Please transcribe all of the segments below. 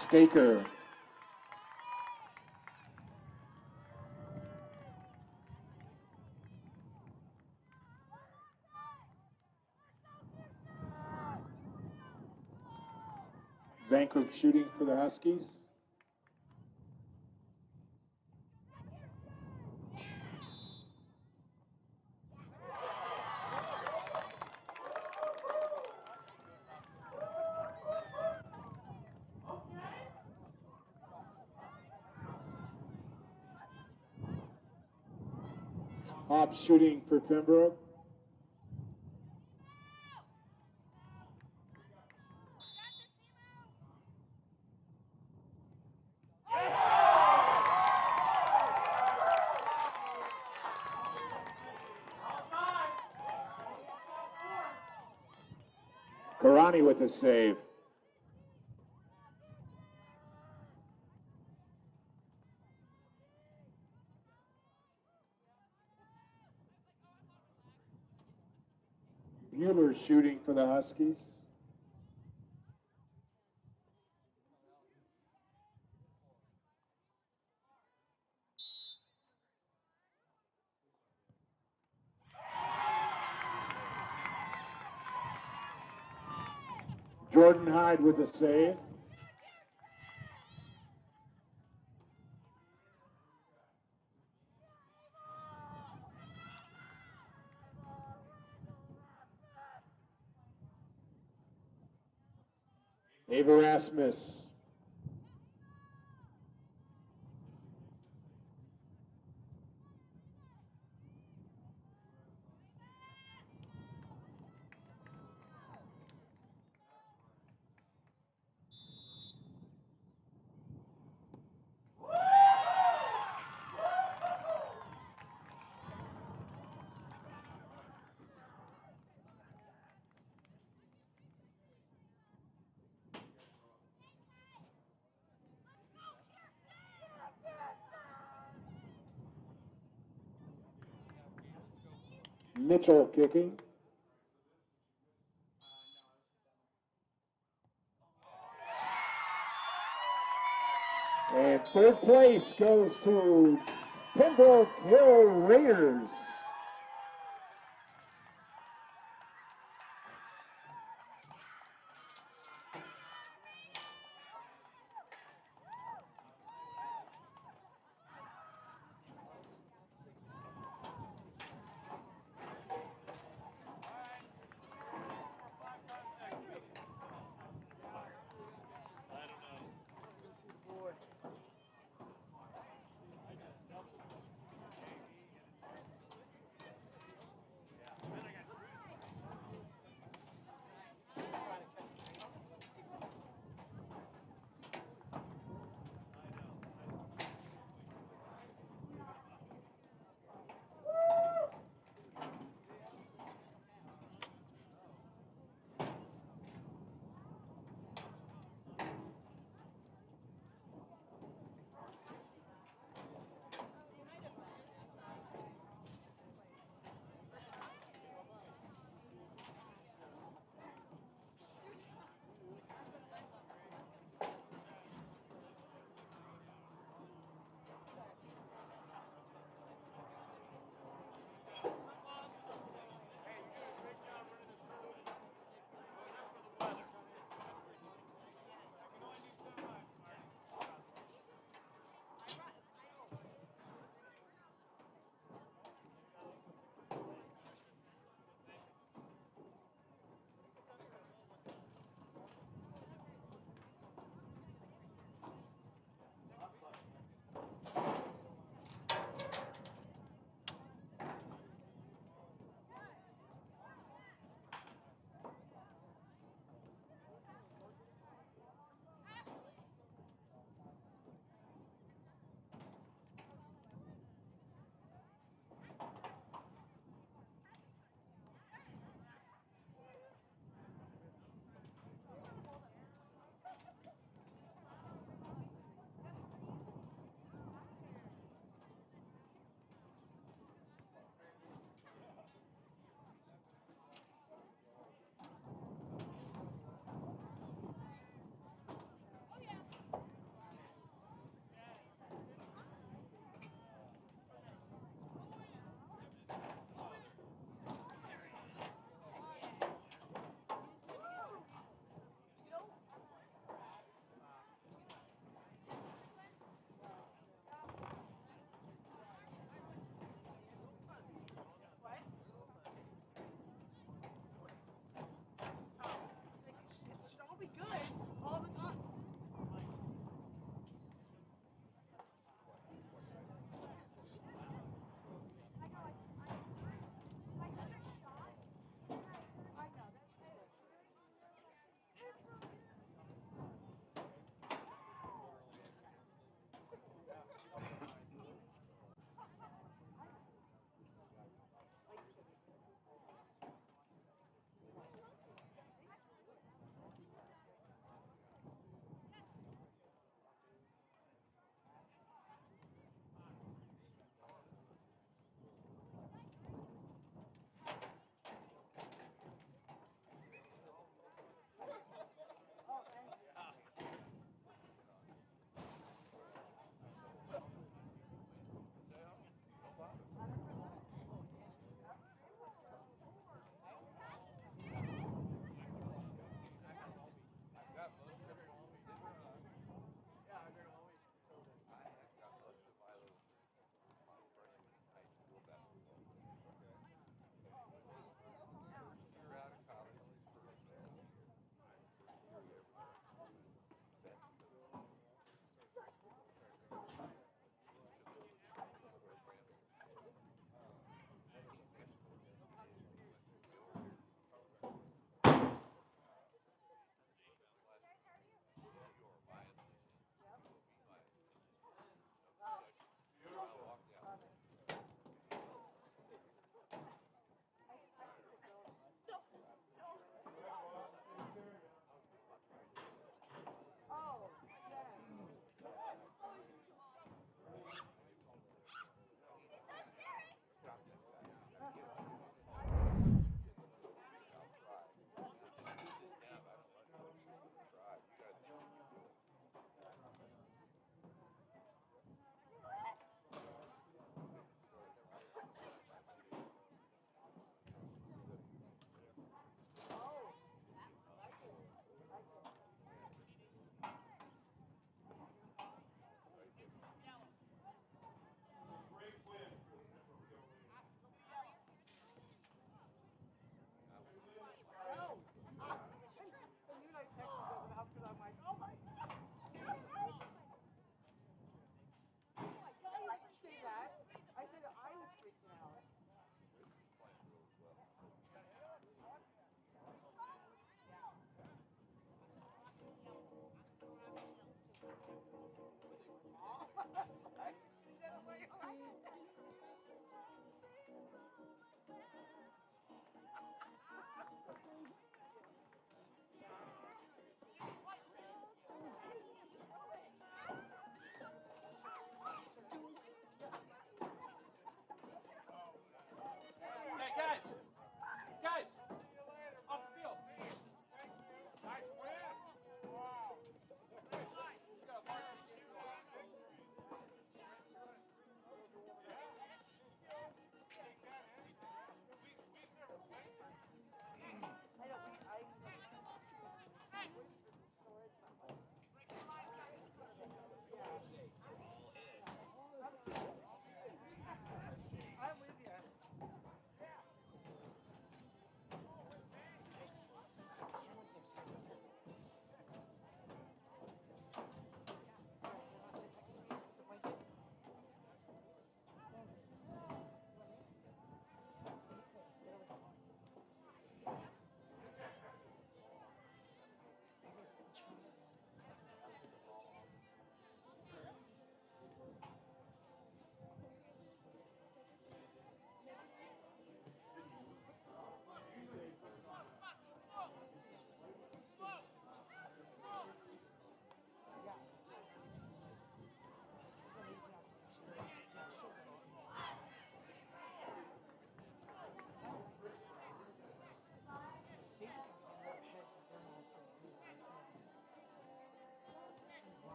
Staker. Vankirk shooting for the Huskies. Hobbs shooting for Pembroke. Karani with a save. Bueller shooting for the Huskies. Jordan Hyde with a save. Ava Rasmus. Mitchell kicking. And third place goes to Pembroke Hill Raiders.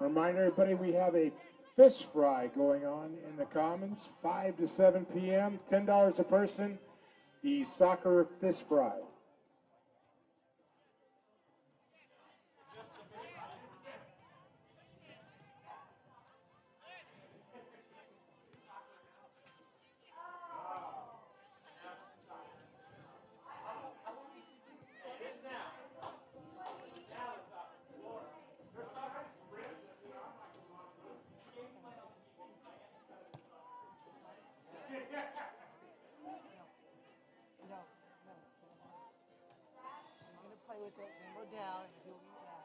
Remind everybody we have a fish fry going on in the Commons, 5 to 7 p.m., $10 a person, the soccer fish fry. With it and go down and you'll be back.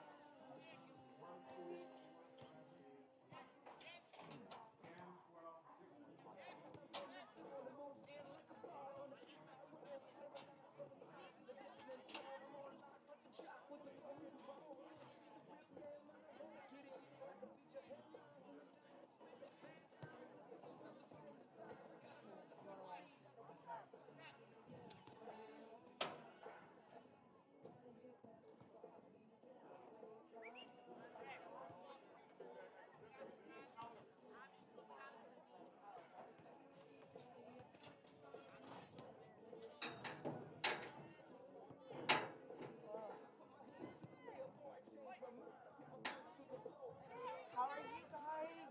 How are you guys?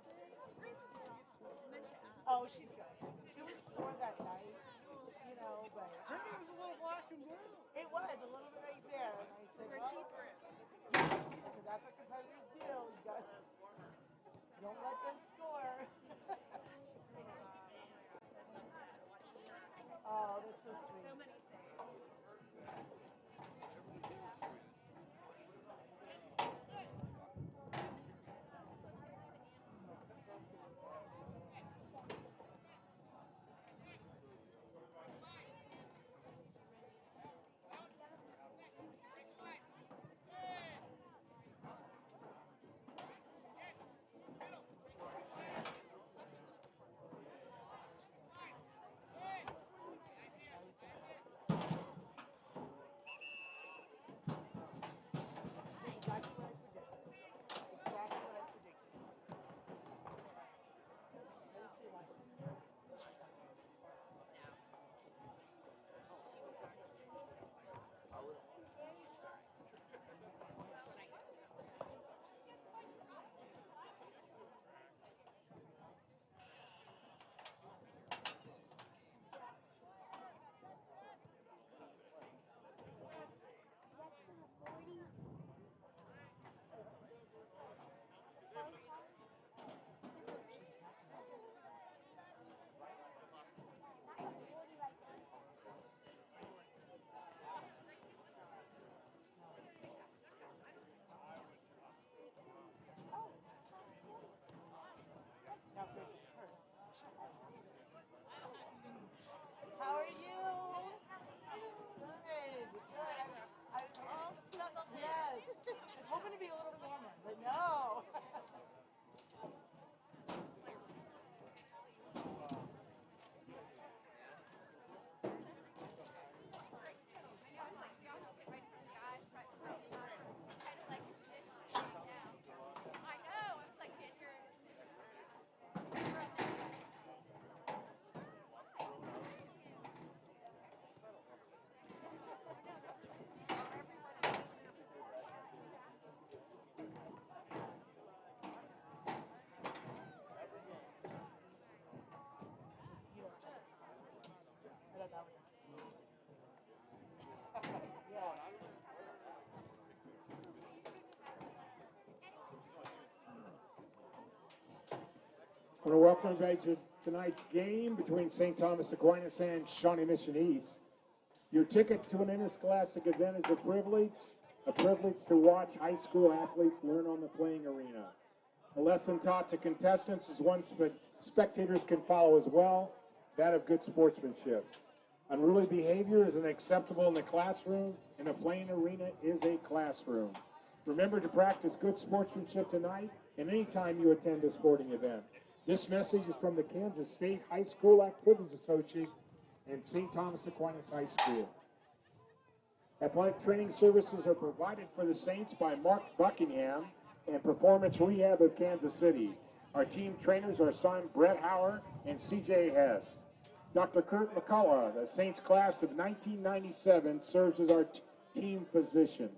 Oh, she's good. She was sore that night, you know, but Her name was a little black and blue. it was a little bit right there. And I said, Her well, teeth were. I said, that's what competitors do. You got, don't let them score. Oh, that's so sweet. So many saves. Exactly what I predicted. Exactly what I predicted. I didn't see much. How are you? Good. Good. All snuggled in. Yes. I was hoping to be a little bit warmer, but no. I want to welcome everybody to tonight's game between St. Thomas Aquinas and Shawnee Mission East. Your ticket to an interscholastic event is a privilege to watch high school athletes learn on the playing arena. The lesson taught to contestants is one spectators can follow as well, that of good sportsmanship. Unruly behavior is unacceptable in the classroom, and the playing arena is a classroom. Remember to practice good sportsmanship tonight and anytime you attend a sporting event. This message is from the Kansas State High School Activities Association and St. Thomas Aquinas High School. Athletic training services are provided for the Saints by Mark Buckingham, and Performance Rehab of Kansas City. Our team trainers are Son Brett Hauer and CJ Hess. Dr. Kurt McCullough, the Saints class of 1997, serves as our team physician.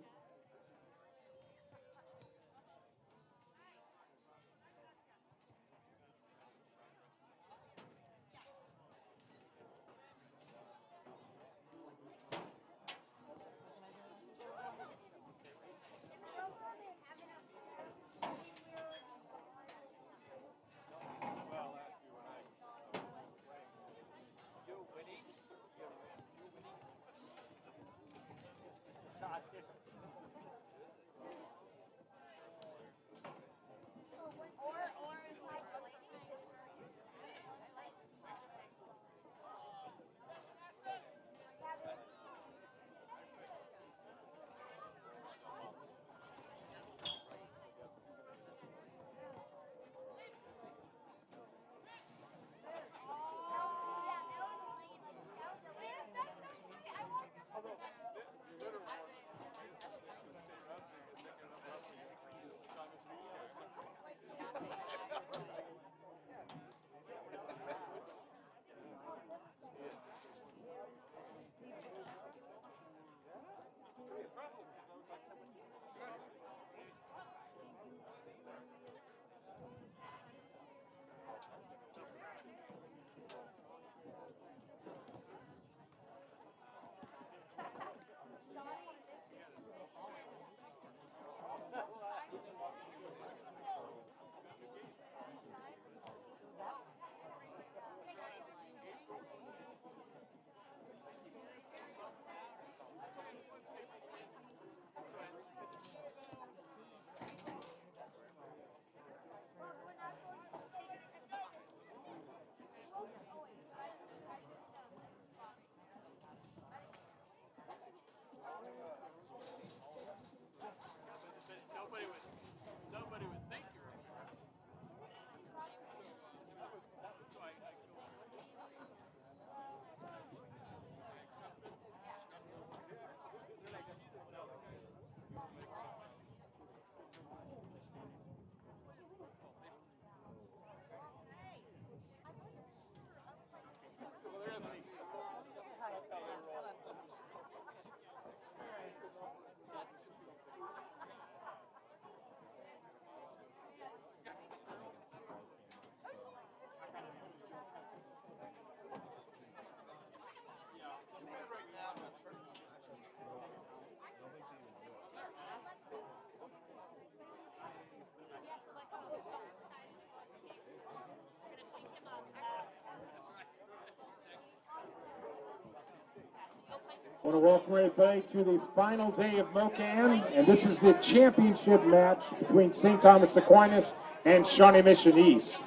I want to welcome everybody to the final day of MoCan, and this is the championship match between St. Thomas Aquinas and Shawnee Mission East.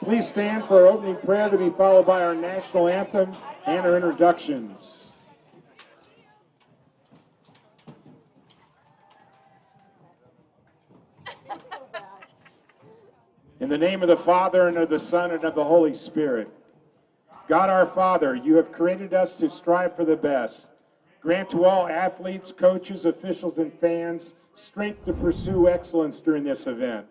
Please stand for our opening prayer to be followed by our national anthem and our introductions. In the name of the Father, and of the Son, and of the Holy Spirit. God our Father, you have created us to strive for the best. Grant to all athletes, coaches, officials, and fans strength to pursue excellence during this event.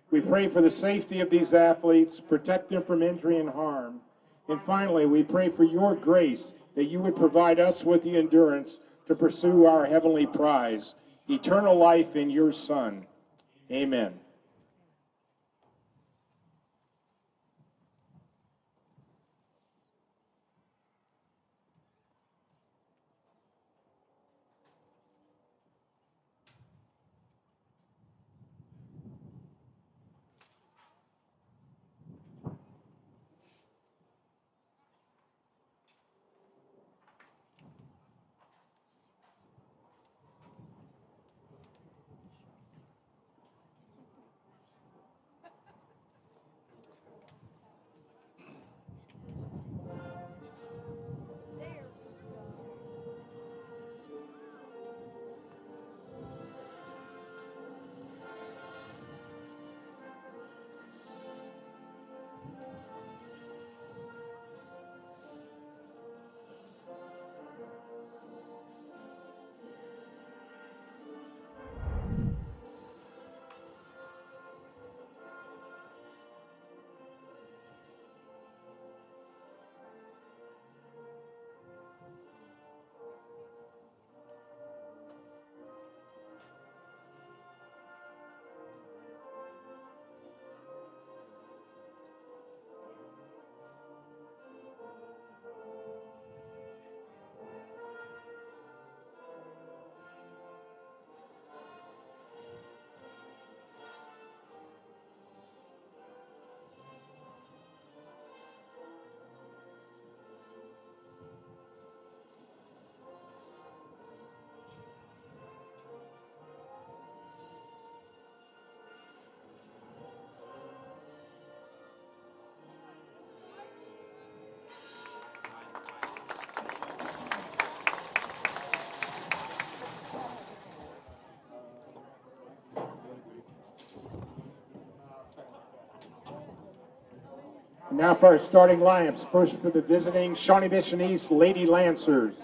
We pray for the safety of these athletes, protect them from injury and harm. And finally, we pray for your grace that you would provide us with the endurance to pursue our heavenly prize, eternal life in your Son. Amen. Now for our starting lineups. First for the visiting Shawnee Mission East Lady Lancers.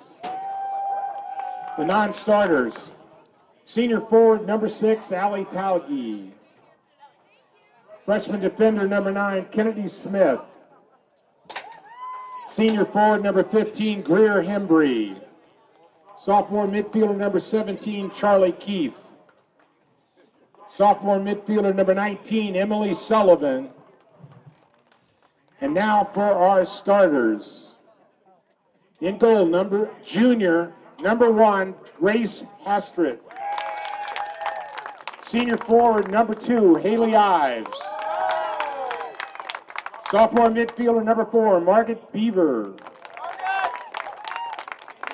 The non-starters. Senior forward number 6, Allie Talgi. Freshman defender number 9, Kennedy Smith. Senior forward number 15, Greer Hembry. Sophomore midfielder number 17, Charlie Keefe. Sophomore midfielder number 19, Emily Sullivan. And now for our starters. In goal, junior number 1, Grace Hastret. Senior forward number 2, Haley Ives. Sophomore midfielder number 4, Margaret Beaver.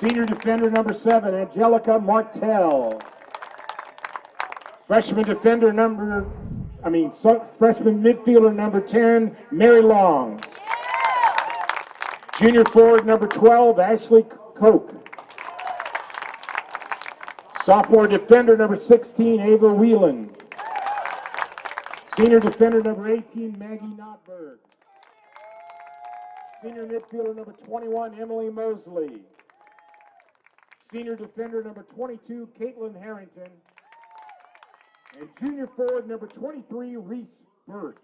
Senior defender number 7, Angelica Martell. Freshman midfielder number 10, Mary Long. Junior forward number 12, Ashley Koch. Sophomore defender number 16, Ava Whelan. Senior defender number 18, Maggie Notberg. Senior midfielder number 21, Emily Mosley. Senior defender number 22, Caitlin Harrington. And junior forward number 23, Reese Birch.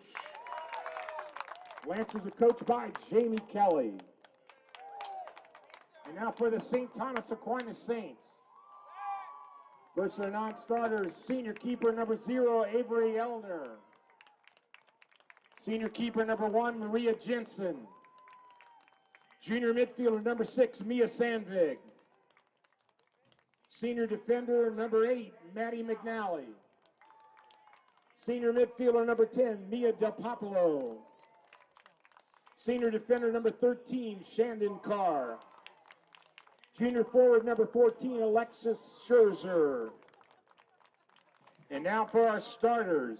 Lancers are coached by Jamie Kelly. And now for the St. Thomas Aquinas Saints. First are non-starters, senior keeper number 0, Avery Elner. Senior keeper number 1, Maria Jensen. Junior midfielder number 6, Mia Sandvig. Senior defender number 8, Maddie McNally. Senior midfielder number 10, Mia Del Popolo. Senior defender number 13, Shandon Carr. Junior forward number 14, Alexis Scherzer. And now for our starters.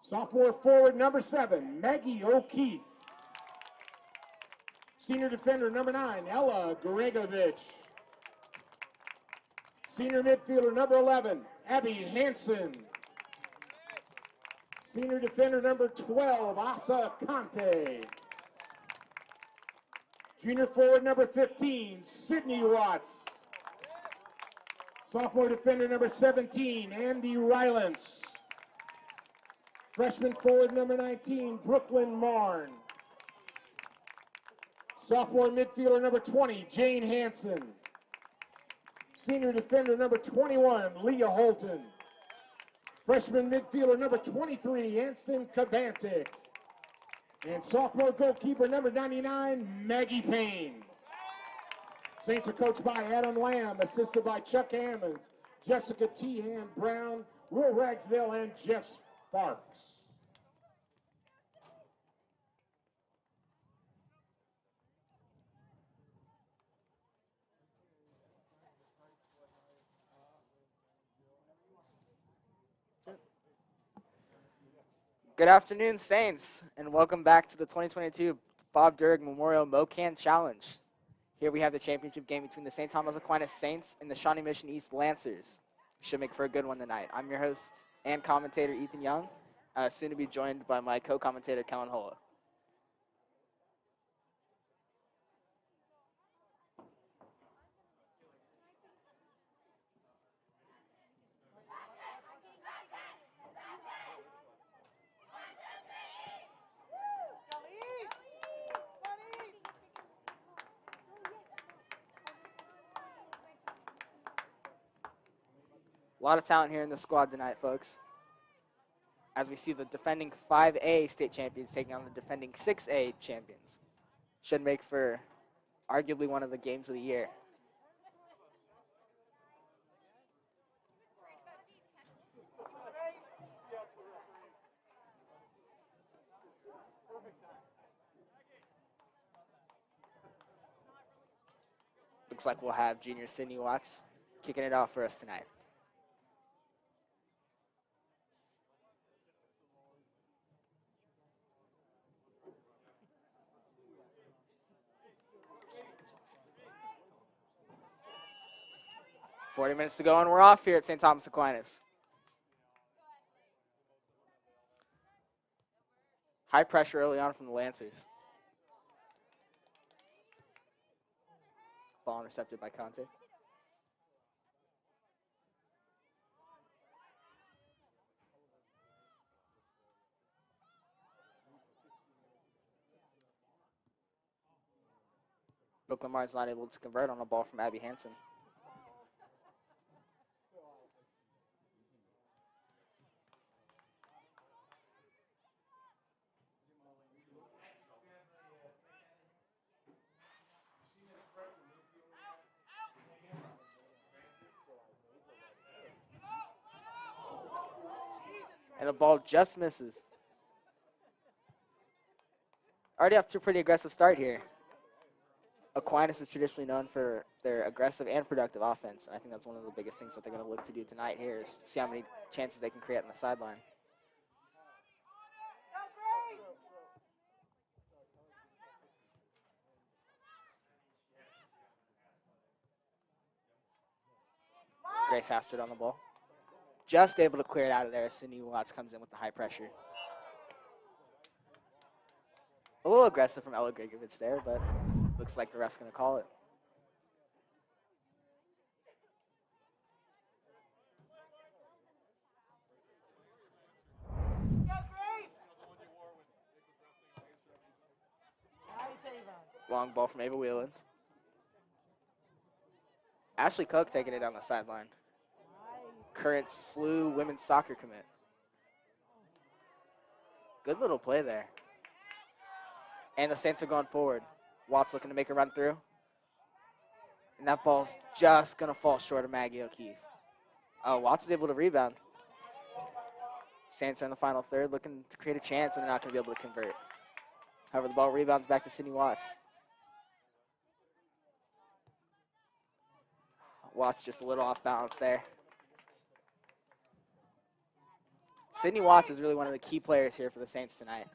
Sophomore forward number 7, Maggie O'Keefe. Senior defender number 9, Ella Gregovich. Senior midfielder number 11, Abby Hansen. Senior defender number 12, Asa Conte. Junior forward number 15, Sydney Watts. Sophomore defender number 17, Andy Rylance. Freshman forward number 19, Brooklyn Marn. Sophomore midfielder number 20, Jane Hansen. Senior defender number 21, Leah Holton. Freshman midfielder number 23, Anston Kabantik. And sophomore goalkeeper number 99, Maggie Payne. Saints are coached by Adam Lamb, assisted by Chuck Ammons, Jessica Tehan Brown, Will Ragsdale, and Jeff Sparks. Good afternoon, Saints, and welcome back to the 2022 Bob Durg Memorial MoCan Challenge. Here we have the championship game between the St. Thomas Aquinas Saints and the Shawnee Mission East Lancers. Should make for a good one tonight. I'm your host and commentator, Ethan Young, soon to be joined by my co-commentator, Kellen Hola. A lot of talent here in the squad tonight, folks. As we see the defending 5A state champions taking on the defending 6A champions. Should make for arguably one of the games of the year. Looks like we'll have junior Sydney Watts kicking it off for us tonight. "40 minutes to go, and we're off here at St. Thomas Aquinas. High pressure early on from the Lancers. Ball intercepted by Conte. Brooklyn Mars not able to convert on a ball from Abby Hansen. And the ball just misses. Already off to a pretty aggressive start here. Aquinas is traditionally known for their aggressive and productive offense. And I think that's one of the biggest things that they're going to look to do tonight here is see how many chances they can create on the sideline. Grace Hastert on the ball. Just able to clear it out of there as Sydney Watts comes in with the high pressure. A little aggressive from Ella Gregovich there, but looks like the ref's going to call it. Long ball from Ava Wheeland. Ashley Cook taking it down the sideline. Current SLU women's soccer commit. Good little play there. And the Saints are going forward. Watts looking to make a run through. And that ball's just going to fall short of Maggie O'Keefe. Watts is able to rebound. Saints are in the final third looking to create a chance, and they're not going to be able to convert. However, the ball rebounds back to Sydney Watts. Watts just a little off balance there. Sydney Watts is really one of the key players here for the Saints tonight.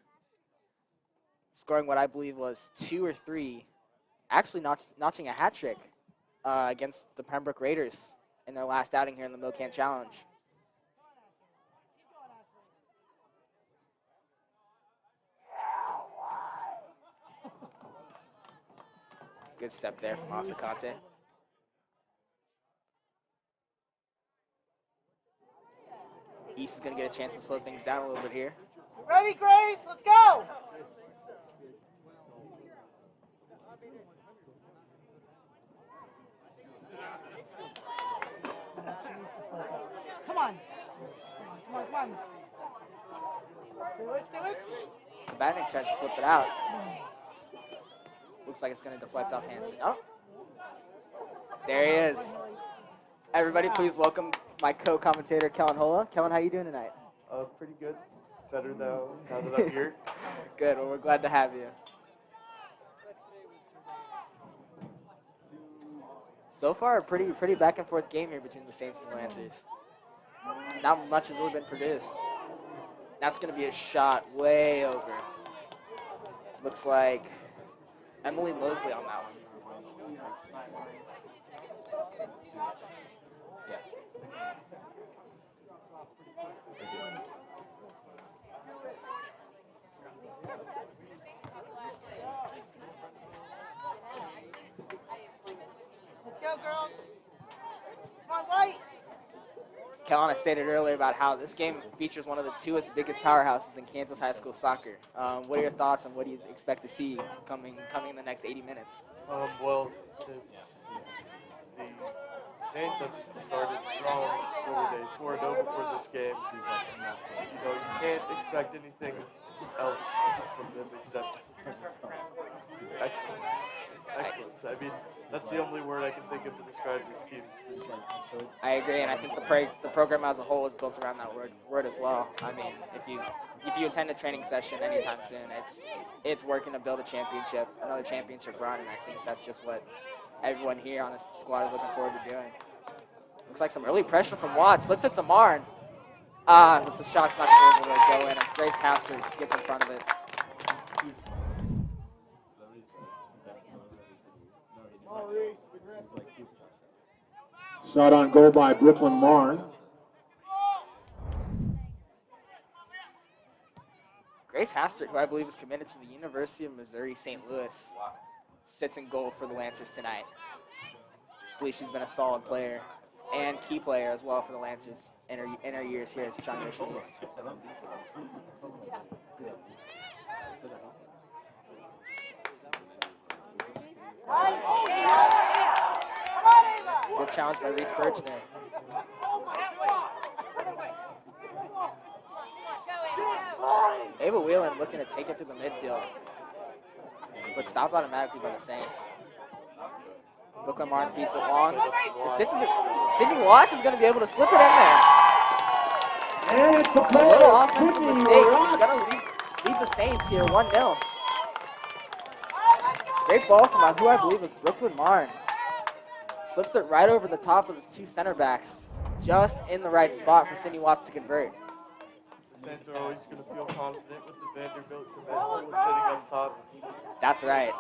Scoring what I believe was 2 or 3, actually notching a hat trick against the Pembroke Raiders in their last outing here in the Mocan Challenge. Good step there from Asakante. East is going to get a chance to slow things down a little bit here. Ready, Grace? Let's go! Come on. Come on, come on. Do it. Batnick tries to flip it out. Looks like it's going to deflect off Hansen. Oh, there he is. Everybody, please welcome my co-commentator, Kellen Hola. Kellen, how you doing tonight? Pretty good. Better though, now that I'm here. Good. Well, we're glad to have you. So far, a pretty back and forth game here between the Saints and the Lancers. Not much has really been produced. That's going to be a shot way over. Looks like Emily Mosley on that one. Let's go, girls. Come on, White. Kellen, I stated earlier about how this game features one of the 2 biggest powerhouses in Kansas high school soccer. What are your thoughts and what do you expect to see coming in the next 80 minutes? Well, since the Saints have started strong, 4-0 before this game, you can't expect anything else from them except excellence. Excellence. I mean, that's the only word I can think of to describe this team this year. I agree, and I think the program as a whole is built around that word as well. I mean, if you attend a training session anytime soon, it's working to build another championship run, and I think that's just what everyone here on this squad is looking forward to doing. Looks like some early pressure from Watts. Slips it to Marn. But the shot's not able to go in as Grace Hastert gets in front of it. Shot on goal by Brooklyn Marn. Grace Hastert, who I believe is committed to the University of Missouri St. Louis, sits in goal for the Lancers tonight. I believe she's been a solid player and key player as well for the Lancers in her years here at Shawnee Mission East. Good challenge by Reese Birch there. Ava Whelan looking to take it through the midfield, but stopped automatically by the Saints. Brooklyn Martin feeds it long. Sydney Watts is going to be able to slip it in there. And it's a A little offensive mistake. He's going to lead the Saints here 1-0. Great ball from who I believe was Brooklyn Martin. Slips it right over the top of his two center backs, just in the right spot for Sydney Watts to convert. The Saints are always going to feel confident with the Vanderbilt commitment sitting up top. That's right.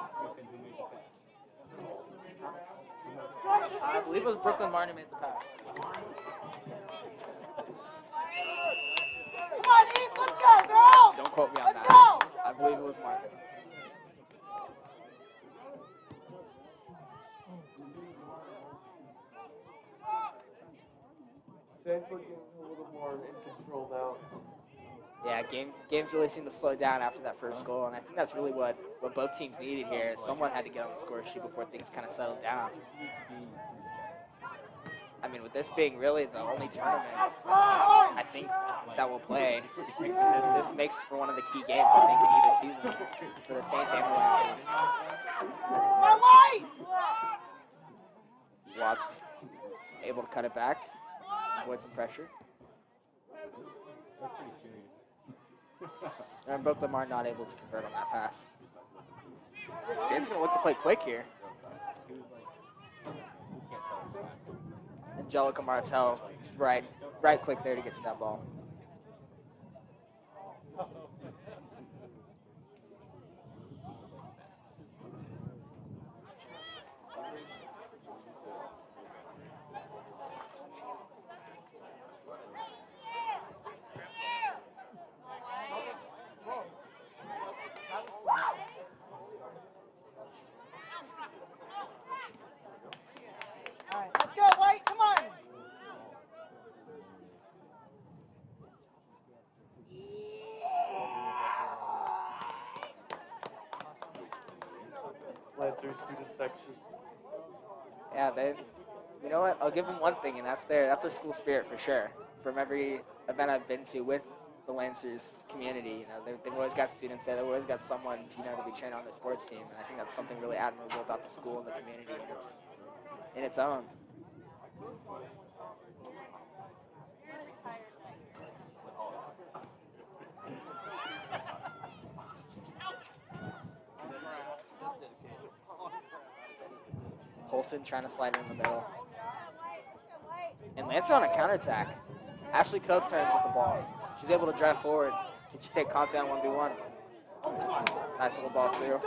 I believe it was Brooklyn Martin who made the pass. Come on, Eve, let's go, girl! Don't quote me on that. I believe it was Martin. Saints looking a little more in control now. Yeah, games really seemed to slow down after that first goal, and I think that's really what both teams needed here. Someone had to get on the score sheet before things kind of settled down. I mean, with this being really the only tournament I think that will play, this makes for one of the key games, I think, in either season for the Saints and the Lancers. Watts able to cut it back, avoid some pressure. And Brooklyn Martin not able to convert on that pass. Saints going to look to play quick here. Angelica Martel is right quick there to get to that ball. All right, let's go, White, come on! Lancer student section. Yeah, you know what? I'll give them one thing, and that's their school spirit for sure. From every event I've been to with the Lancers community, they've always got students there. They've always got someone, to be trained on their sports team. And I think that's something really admirable about the school and the community in its own. Holton trying to slide in the middle. And Lancer on a counterattack. Ashley Koch turns with the ball. She's able to drive forward. Can she take contact on 1v1? Nice little ball through.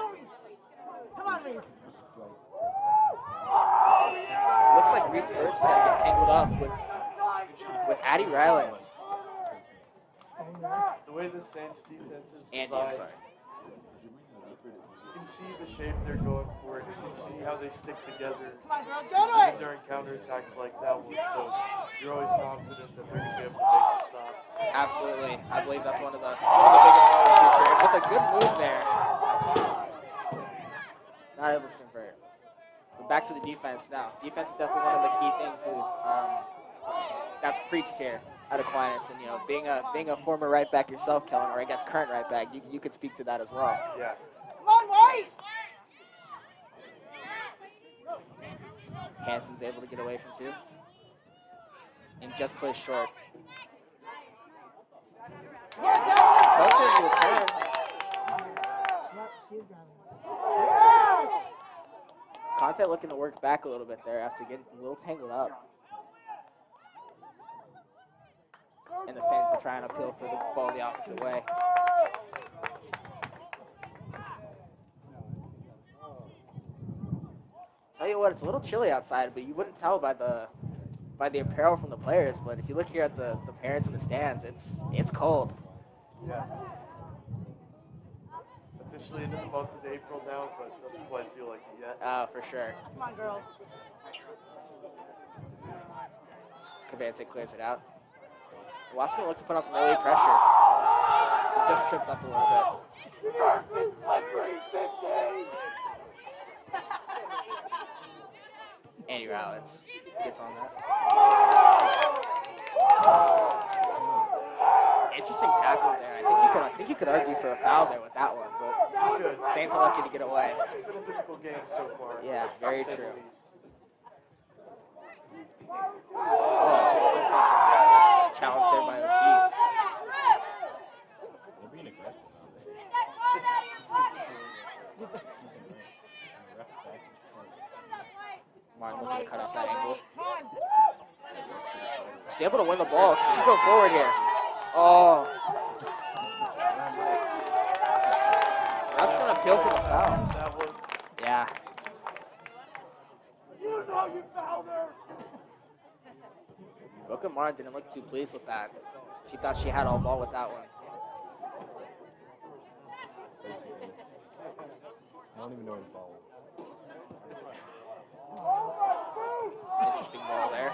Come on, Reese. Looks like Reese Burke's going to get tangled up with Addie Rylands. The way the Saints defense is Andy, designed, I'm sorry. you can see the shape they're going for. You can see how they stick together Come on, girls, go to it! during counterattacks like that one. So you're always confident that they're going to be able to make a stop. Absolutely. I believe that's one of the biggest things in the future. And with a good move there, not able to convert. But back to the defense now. Defense is definitely one of the key things that's preached here at Aquinas. And being a former right back yourself, Kellen, or I guess current right back, you could speak to that as well. Yeah. Come on, White! Hansen's able to get away from two. And just plays short. Coach has a return. Conte looking to work back a little bit there after getting a little tangled up. And the Saints are trying to appeal for the ball the opposite way. Tell you what, it's a little chilly outside, but you wouldn't tell by the apparel from the players. But if you look here at the parents in the stands, it's cold. Yeah. officially into the month of April now, but it doesn't quite feel like it yet. Oh, for sure. Come on, girls. Kavantic clears it out. Watt's going to look to put on some early pressure. He just trips up a little bit. Andy Rowlands gets on that. Interesting tackle there. I think you could argue for a foul there with that one, but Good. Saints are lucky to get away. It's been a physical game so far. Yeah, very to say the true. least. Challenge there by O'Keefe. They're being aggressive. Martin looking to cut off that angle. Come on. She's able to win the ball. Can she go forward here? Oh. That's going to appeal for the foul. That one. Yeah. Boca Martin didn't look too pleased with that. She thought she had all ball with that one. I don't even know his ball. Interesting ball there.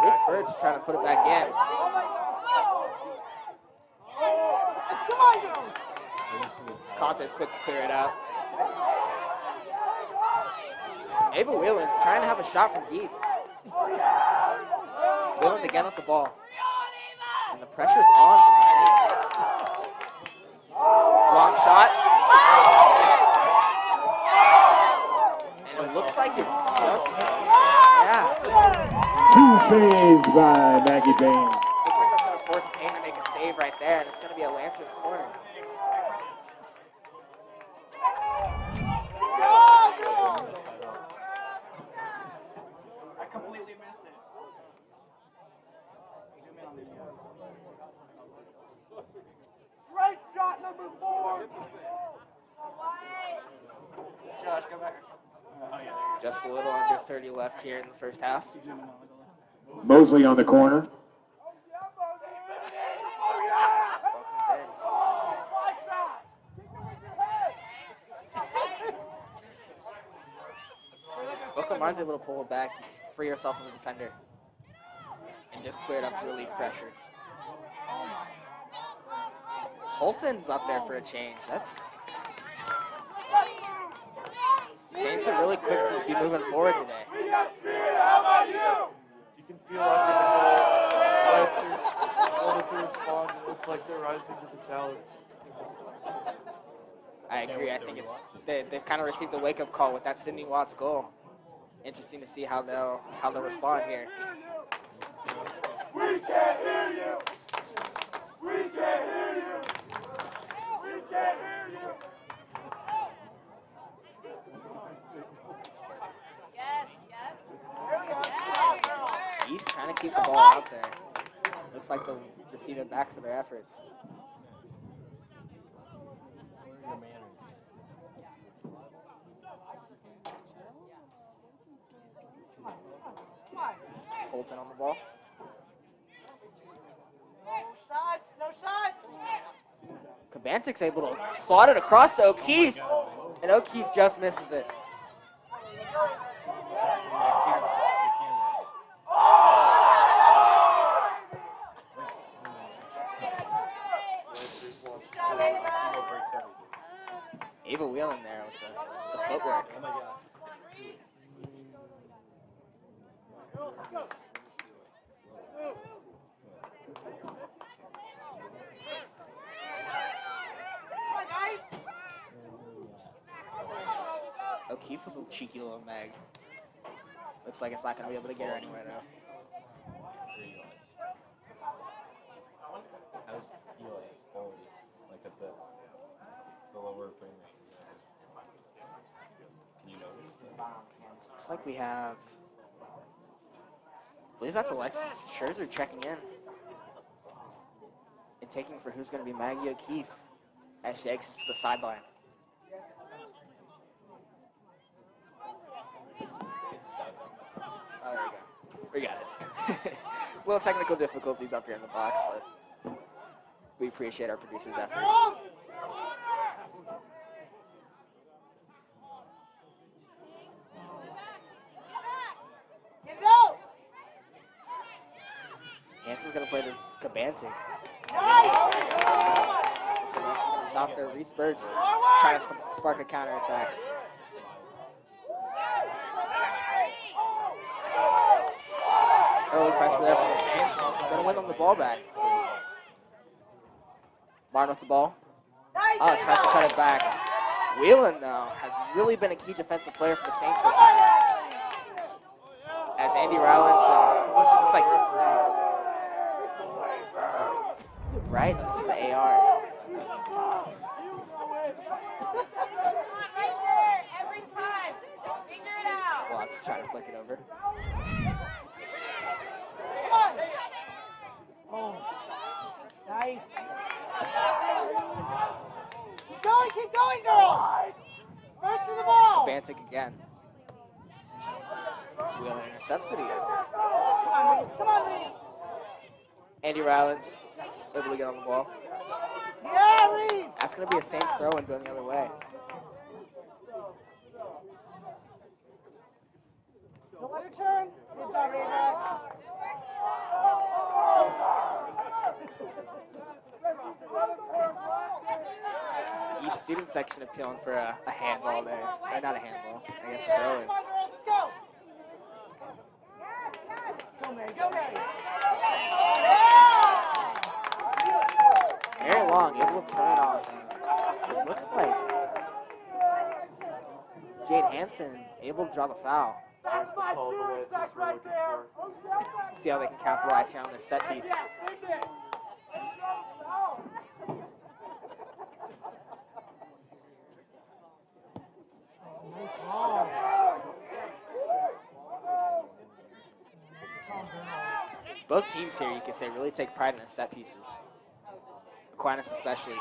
Reese Bird's trying to put it back in. Come on, girls. Conte's quick to clear it out. Ava Whelan trying to have a shot from deep. Whelan again with the ball. And the pressure's on from the Saints. Long shot. And it looks like it just, yeah. Two saves by Maggie Bain. Looks like that's going to force Payne to make a save right there, and it's going to be a Lancers corner. I completely missed it. Right shot number 4. Josh, go back. Oh, yeah, there Just a little under 30 left here in the first half. you go. Mosley on the corner. Ball comes in. Boca Martin's able to pull it back, free herself from the defender, and just clear it up to relieve pressure. Holton's up there for a change. That's Saints are really quick to be moving forward today. You can feel like the Lancers wanted to respond. It looks like they're rising to the challenge. I agree. I think they've kind of received a wake-up call with that Sydney Watts goal. Interesting to see how they'll respond here. We can't hear you. We can't hear you. We can't hear you. Yes, yes. East trying to keep the ball out there. Looks like they'll receive it back for their efforts. Holton on the ball. No shots. No shots. Kabantik's able to slot it across to O'Keefe, and O'Keefe just misses it. Ava Whelan there with the footwork. Oh my God. Come on, guys. O'Keefe with a cheeky little mag. Looks like it's not going to be able to get her anywhere though. How's Eli's quality? Like at the lower frame rate? Can you notice? Looks like we have, I believe that's Alexis Scherzer checking in and taking for who's going to be Maggie O'Keefe as she exits the sideline. Oh, there we go. We got it. Little technical difficulties up here in the box, but We appreciate our producers' efforts. Hanson's going to play to Kabantic. So Reese is going to stop there. Reese Birch trying to spark a counterattack. Early pressure there from the Saints. Going to win them the ball back. Martin with the ball. Oh, tries to cut it back. Whelan, though, has really been a key defensive player for the Saints this half. As Andy Rowlands looks like right into the AR. Every time. Figure it out. Watts trying to flick it over. Oh, nice. Keep going, girls. First to the ball. Kabantic again. Wheeler intercepts it again. Come on, Reese. Andy Rowlands able to get on the ball. Yeah, Reese. That's going to be a Saints throw and going the other way. Don't let her turn. Good job, Ava. East student section appealing for a handball there. Or not a handball, I guess a throw in. Come on, girls, let's go. Go, Mary. Go, Mary. Very long, able to turn it on. It looks like Jade Hanson able to draw the foul. There's the call the Lancers were looking for. See how they can capitalize here on this set piece. Both teams here, you could say, really take pride in their set pieces. Aquinas especially.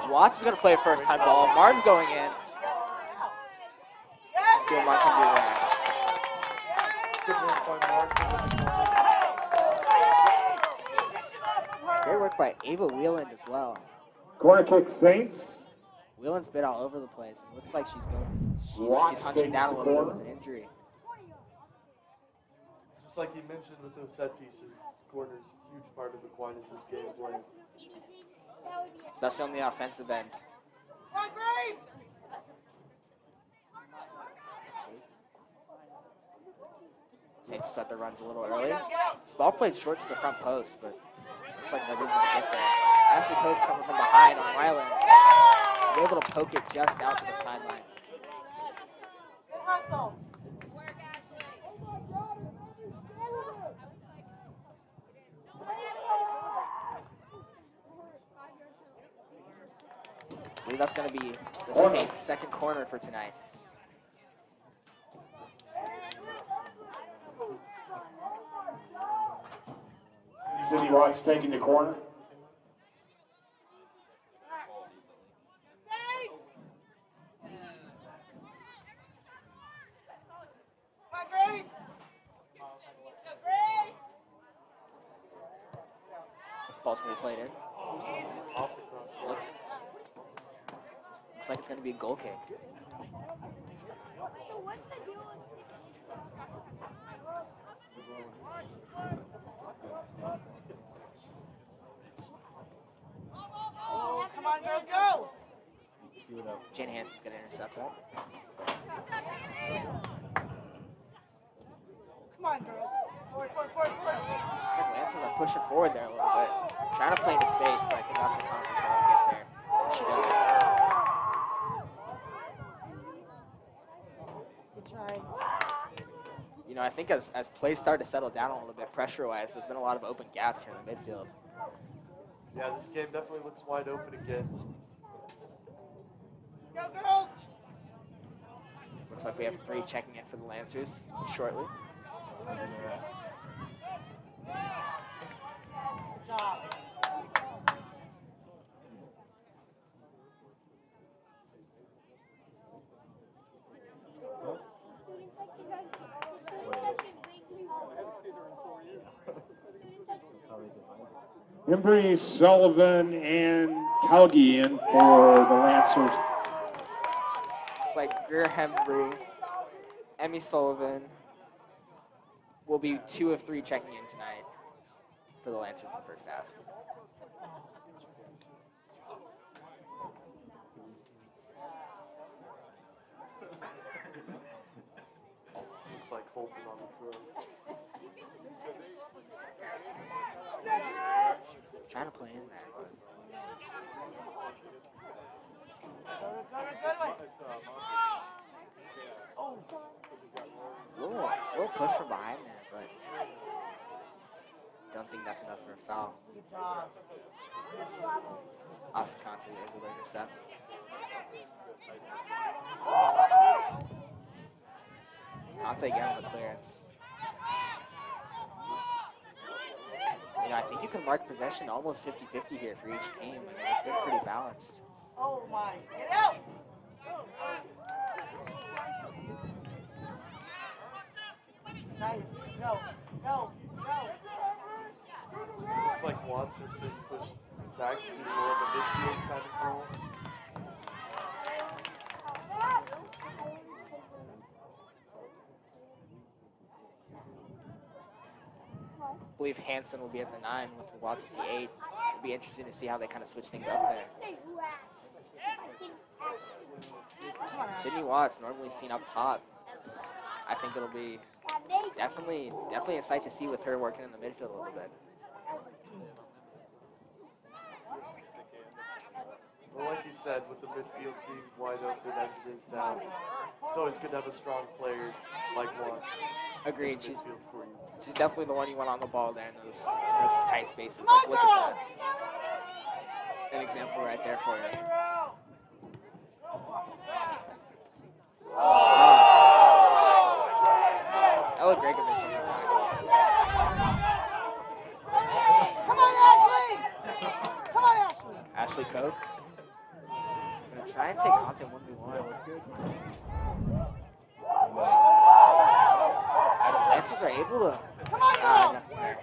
Watts is going to play a first-time ball. Martin's going in. See what Martin can do there. Good work by Mark. Great work by Ava Wheeland as well. Corner kick Saints. Wheeland's been all over the place. It looks like she's Watts hunching takes down a the little bit corner. with an injury. Just like he mentioned with those set pieces, corners, huge part of Aquinas' game plan. Especially on the offensive end. Come on, Grace. Saints set the runs a little early. This ball played short to the front post, but looks like nobody's going to get there. Ashley Coates coming from behind on Rylands. He's able to poke it just out to the sideline. Good hustle. I believe that's going to be the Saints' second corner for tonight. Cindy Watts taking the corner. Come on, Grace. Ball's going to be played in. Off the cross. Looks like it's going to be a goal kick. So what's the deal with Oh, come on, girls, go. Jen Hanson's going to intercept that. Come on, girls. Forward. Looks like Lancers are pushing forward there a little bit. Trying to play into space, but I think Austin Collins is going to get there. And she does. Good try. You know, I think as play started to settle down a little bit pressure-wise, there's been a lot of open gaps here in the midfield. Yeah, this game definitely looks wide open again. Go, girls. Looks like we have 3 checking in for the Lancers shortly. Good job. How they define it. Embry, Sullivan, and Tauge in for the Lancers. It's like Greer Hembry, Emmy Sullivan will be 2 of 3 checking in tonight for the Lancers in the first half. Looks like Holton on the throw. Trying to play in there, but little push from behind there, but don't think that's enough for a foul. Asakante able to intercept. Conte again on the clearance. You know, I think you can mark possession almost 50-50 here for each team. I mean, it's been pretty balanced. Oh my, get out! Nice, go, go, go. Looks like Watts has been pushed back to more of a midfield kind of role. I believe Hansen will be at the 9 with Watts at the 8. It'll be interesting to see how they kind of switch things up there. Sydney Watts, normally seen up top. I think it'll be definitely a sight to see with her working in the midfield a little bit. Well, like you said, with the midfield being wide open as it is now, it's always good to have a strong player like Watts. Agreed. in the midfield for you. She's definitely the one you want on the ball there in those tight spaces. Like, look at that. An example right there for you. Ella Gregovich on the tackle. Come on, Ashley! Come on, Ashley! Ashley Koch. Gonna try and take Conte 1v1. Lancers are able to. Come on, girls! Nothing there.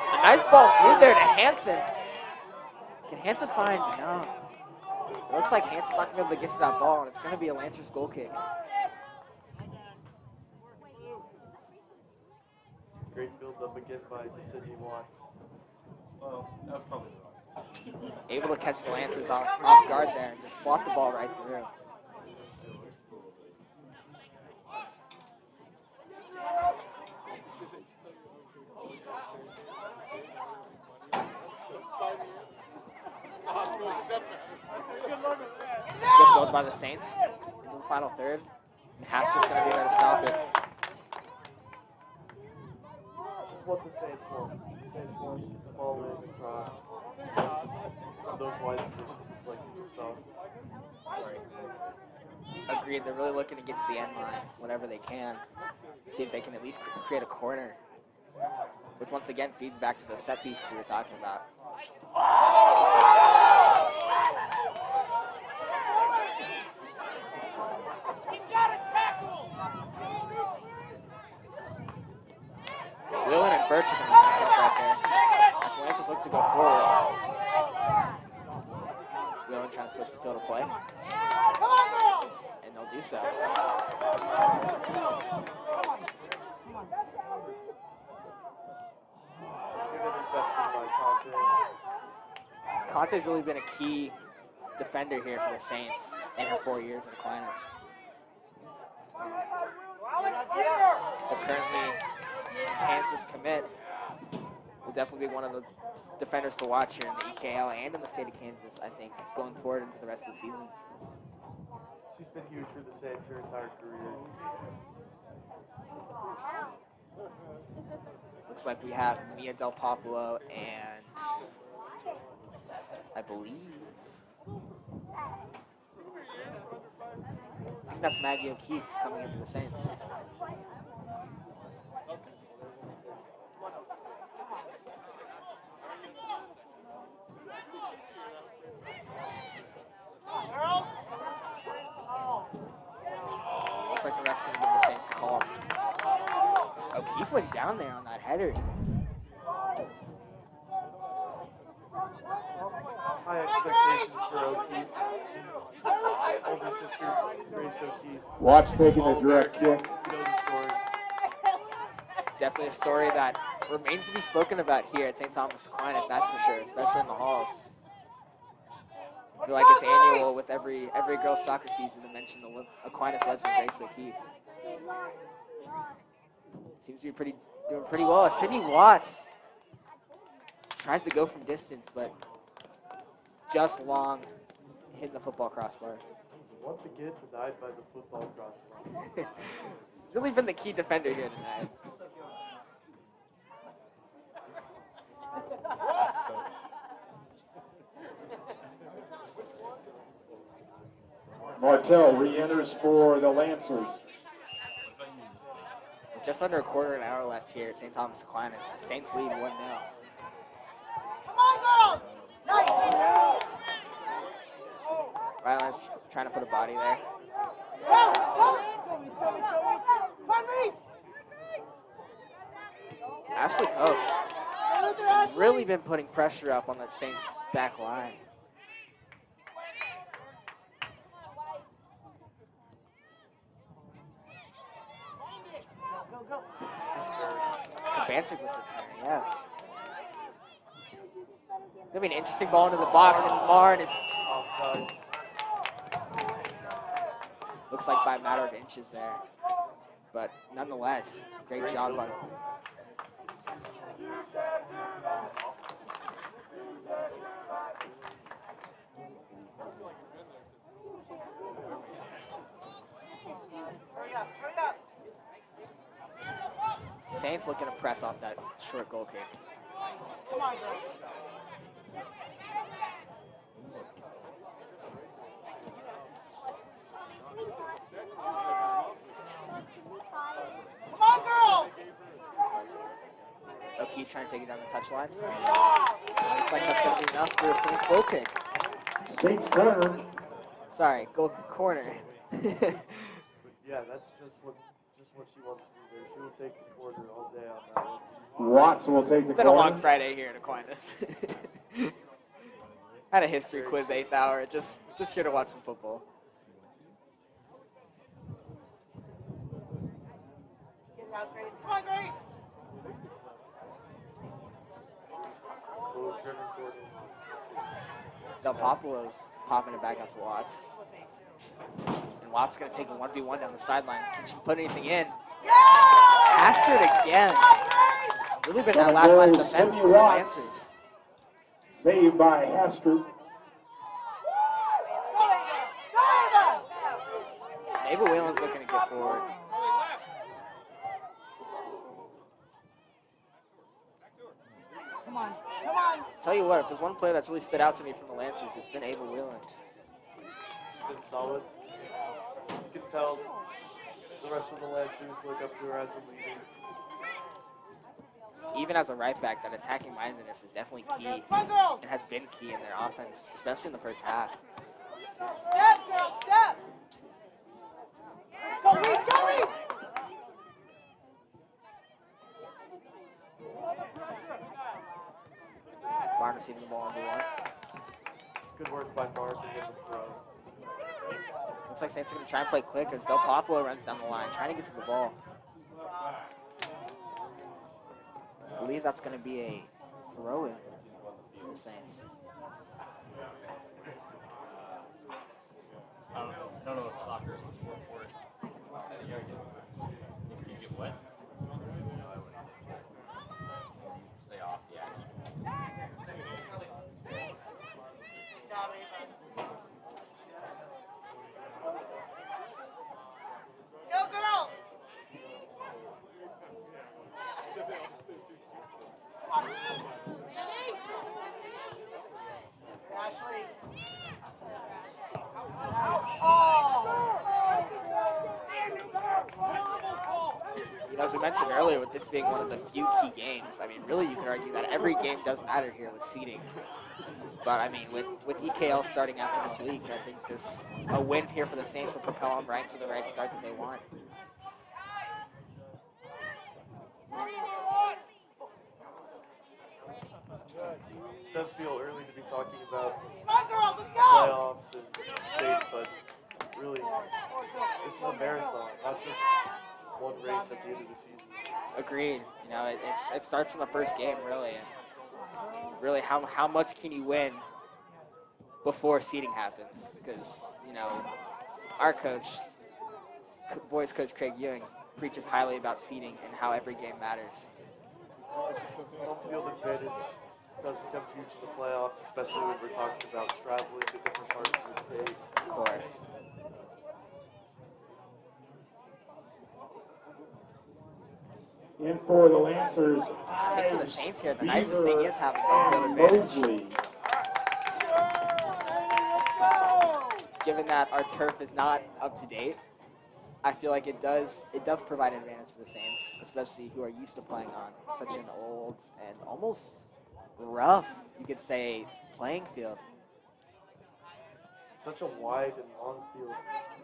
A nice ball through there to Hansen. Can Hansen find? No. It looks like Hansen's not going to be able to get to that ball, and it's going to be a Lancers goal kick. Great build up again by Sydney Watts. Well, that was probably wrong. Able to catch the Lancers off guard there and just slot the ball right through. Good build by the Saints into the final third. And Hastert's going to be there to stop it. This is what the Saints want. The Saints want to get the ball in across from those wide positions like you just saw. Agreed, they're really looking to get to the end line whenever they can. See if they can at least create a corner, which once again feeds back to the set piece we were talking about. Whelan and Birch are going to back up right there. As the Lancers look to go forward. Whelan trying to switch the field of play. Come on, girls! And they'll do so. Good interception by Conte. Conte's really been a key defender here for the Saints in her 4 years in Aquinas. They're currently Kansas commit. Will definitely be one of the defenders to watch here in the EKL and in the state of Kansas, I think, going forward into the rest of the season. She's been huge for the Saints her entire career. Looks like we have Mia Del Popolo and I think that's Maggie O'Keefe coming in for the Saints. Looks like the ref's going to give the Saints the call. O'Keefe went down there on that header. High expectations for O'Keefe. Older sister, Grace O'Keefe. Watts taking the direct kick. You know the story. Definitely a story that remains to be spoken about here at St. Thomas Aquinas, that's for sure, especially in the halls. I feel like it's annual with every girls' soccer season to mention the Aquinas legend Grace O'Keefe. Seems to be doing pretty well. Sydney Watts tries to go from distance, but just long, hitting the football crossbar. Once again, denied by the football crossbar. Really been the key defender here tonight. Martell re-enters for the Lancers. With just under a quarter of an hour left here at St. Thomas Aquinas, the Saints lead 1-0. Come on, girls! Nice! Ryland's trying to put a body there. Go! Go! Come on, Reese! Ashley Cope really been putting pressure up on that Saints back line. Kabantic with the turn, yes. Gonna be an interesting ball into the box, and Marn is Offside. looks like by a matter of inches there. But nonetheless, great job by Hurry up, hurry up! Saints looking to press off that short goal kick. Come on, girls. Come on, girls! O'Keefe trying to take it down the touchline. Looks like that's going to be enough for a Saints goal kick. Saints corner. Sorry, goal corner. Yeah, that's just what she wants to do there. She will take the quarter all day on that one. Watts will take the It's been a long corner. Friday here in Aquinas. Had a history quiz 8th hour. Just here to watch some football. Get it out, Grace. Come on, Grace! Low driven quarter. Del Popolo's popping it back out to Watts. And Watts is going to take a 1v1 down the sideline. Can she put anything in? Passed it again. Really been that last line of defense for the Lancers. Saved by Hester. Ava Whalen's looking to get forward. Come on, come on! Tell you what, if there's one player that's really stood out to me from the Lancers, it's been Ava Whalen. She's been solid. You can tell the rest of the Lancers look up to her as a leader. Even as a right back, that attacking mindedness is definitely key. Come on, girls! It has been key in their offense, especially in the first half. Step, girls, step! Go, Reese, go, Reese! Barn receiving the ball on one. It's good work by Mark to get the throw. Looks like Saints are going to try and play quick as Del Popolo runs down the line, trying to get to the ball. I believe that's going to be a throw-in for the Saints. I don't know if soccer is the sport for it. Can you get wet? No, I wouldn't. Stay off the action. Go, girls! Come on. Ashley. Oh! as we mentioned earlier, with this being one of the few key games, I mean, really you could argue that every game does matter here with seeding. But I mean, with EKL starting after this week, I think a win here for the Saints will propel them right to the right start that they want. It does feel early to be talking about Come on, girls, let's go! playoffs and state, but really, this is a marathon, not just one race at the end of the season. Agreed. You know, it starts from the first game, really. And really, how much can you win before seeding happens? Because, you know, our coach, boys coach Craig Ewing, preaches highly about seeding and how every game matters. Home field advantage does become huge in the playoffs, especially when we're talking about traveling to different parts of the state. Of course. In for the Lancers, I think for the Saints here, the nicest Beaver thing is having home field and advantage. Mosley. Given that our turf is not up to date, I feel like it does provide an advantage for the Saints, especially who are used to playing on such an old and almost rough, you could say, playing field. Such a wide and long field.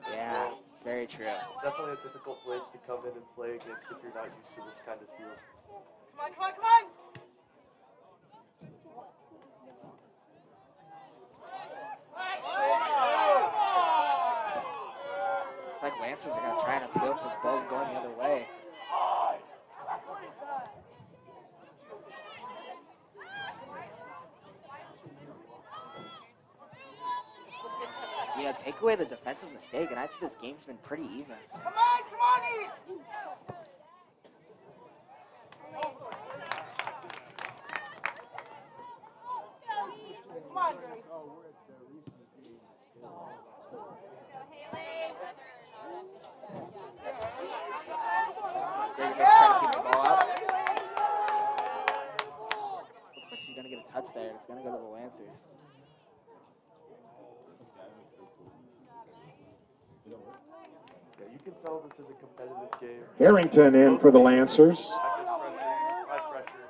as Yeah, well. it's very true. Definitely a difficult place to come in and play against if you're not used to this kind of field. Come on, come on, come on! It's like Lancers are going to try and appeal for the ball going the other way. You know, take away the defensive mistake, and I'd say this game's been pretty even. Come on, Eve! Come on, Grace. Great against trying to keep the ball out. Looks like she's going to get a touch there. It's going to go to the Lancers. Yeah, you can tell this is a competitive game. Harrington in for the Lancers. High pressure.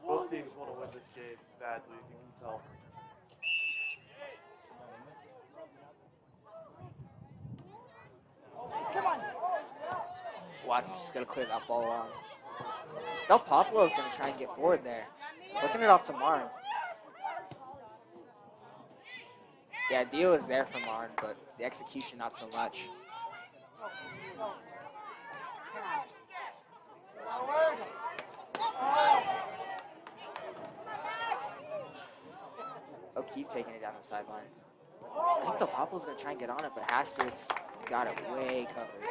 Both teams want to win this game badly, you can tell. Come on. Watts is going to clear that ball along. Del Popolo is going to try and get forward there. Flicking it off to Marn. The idea was there for Marn, but the execution not so much. O'Keefe taking it down the sideline. I think Del Popolo's going to try and get on it, but Hastert's got it way covered.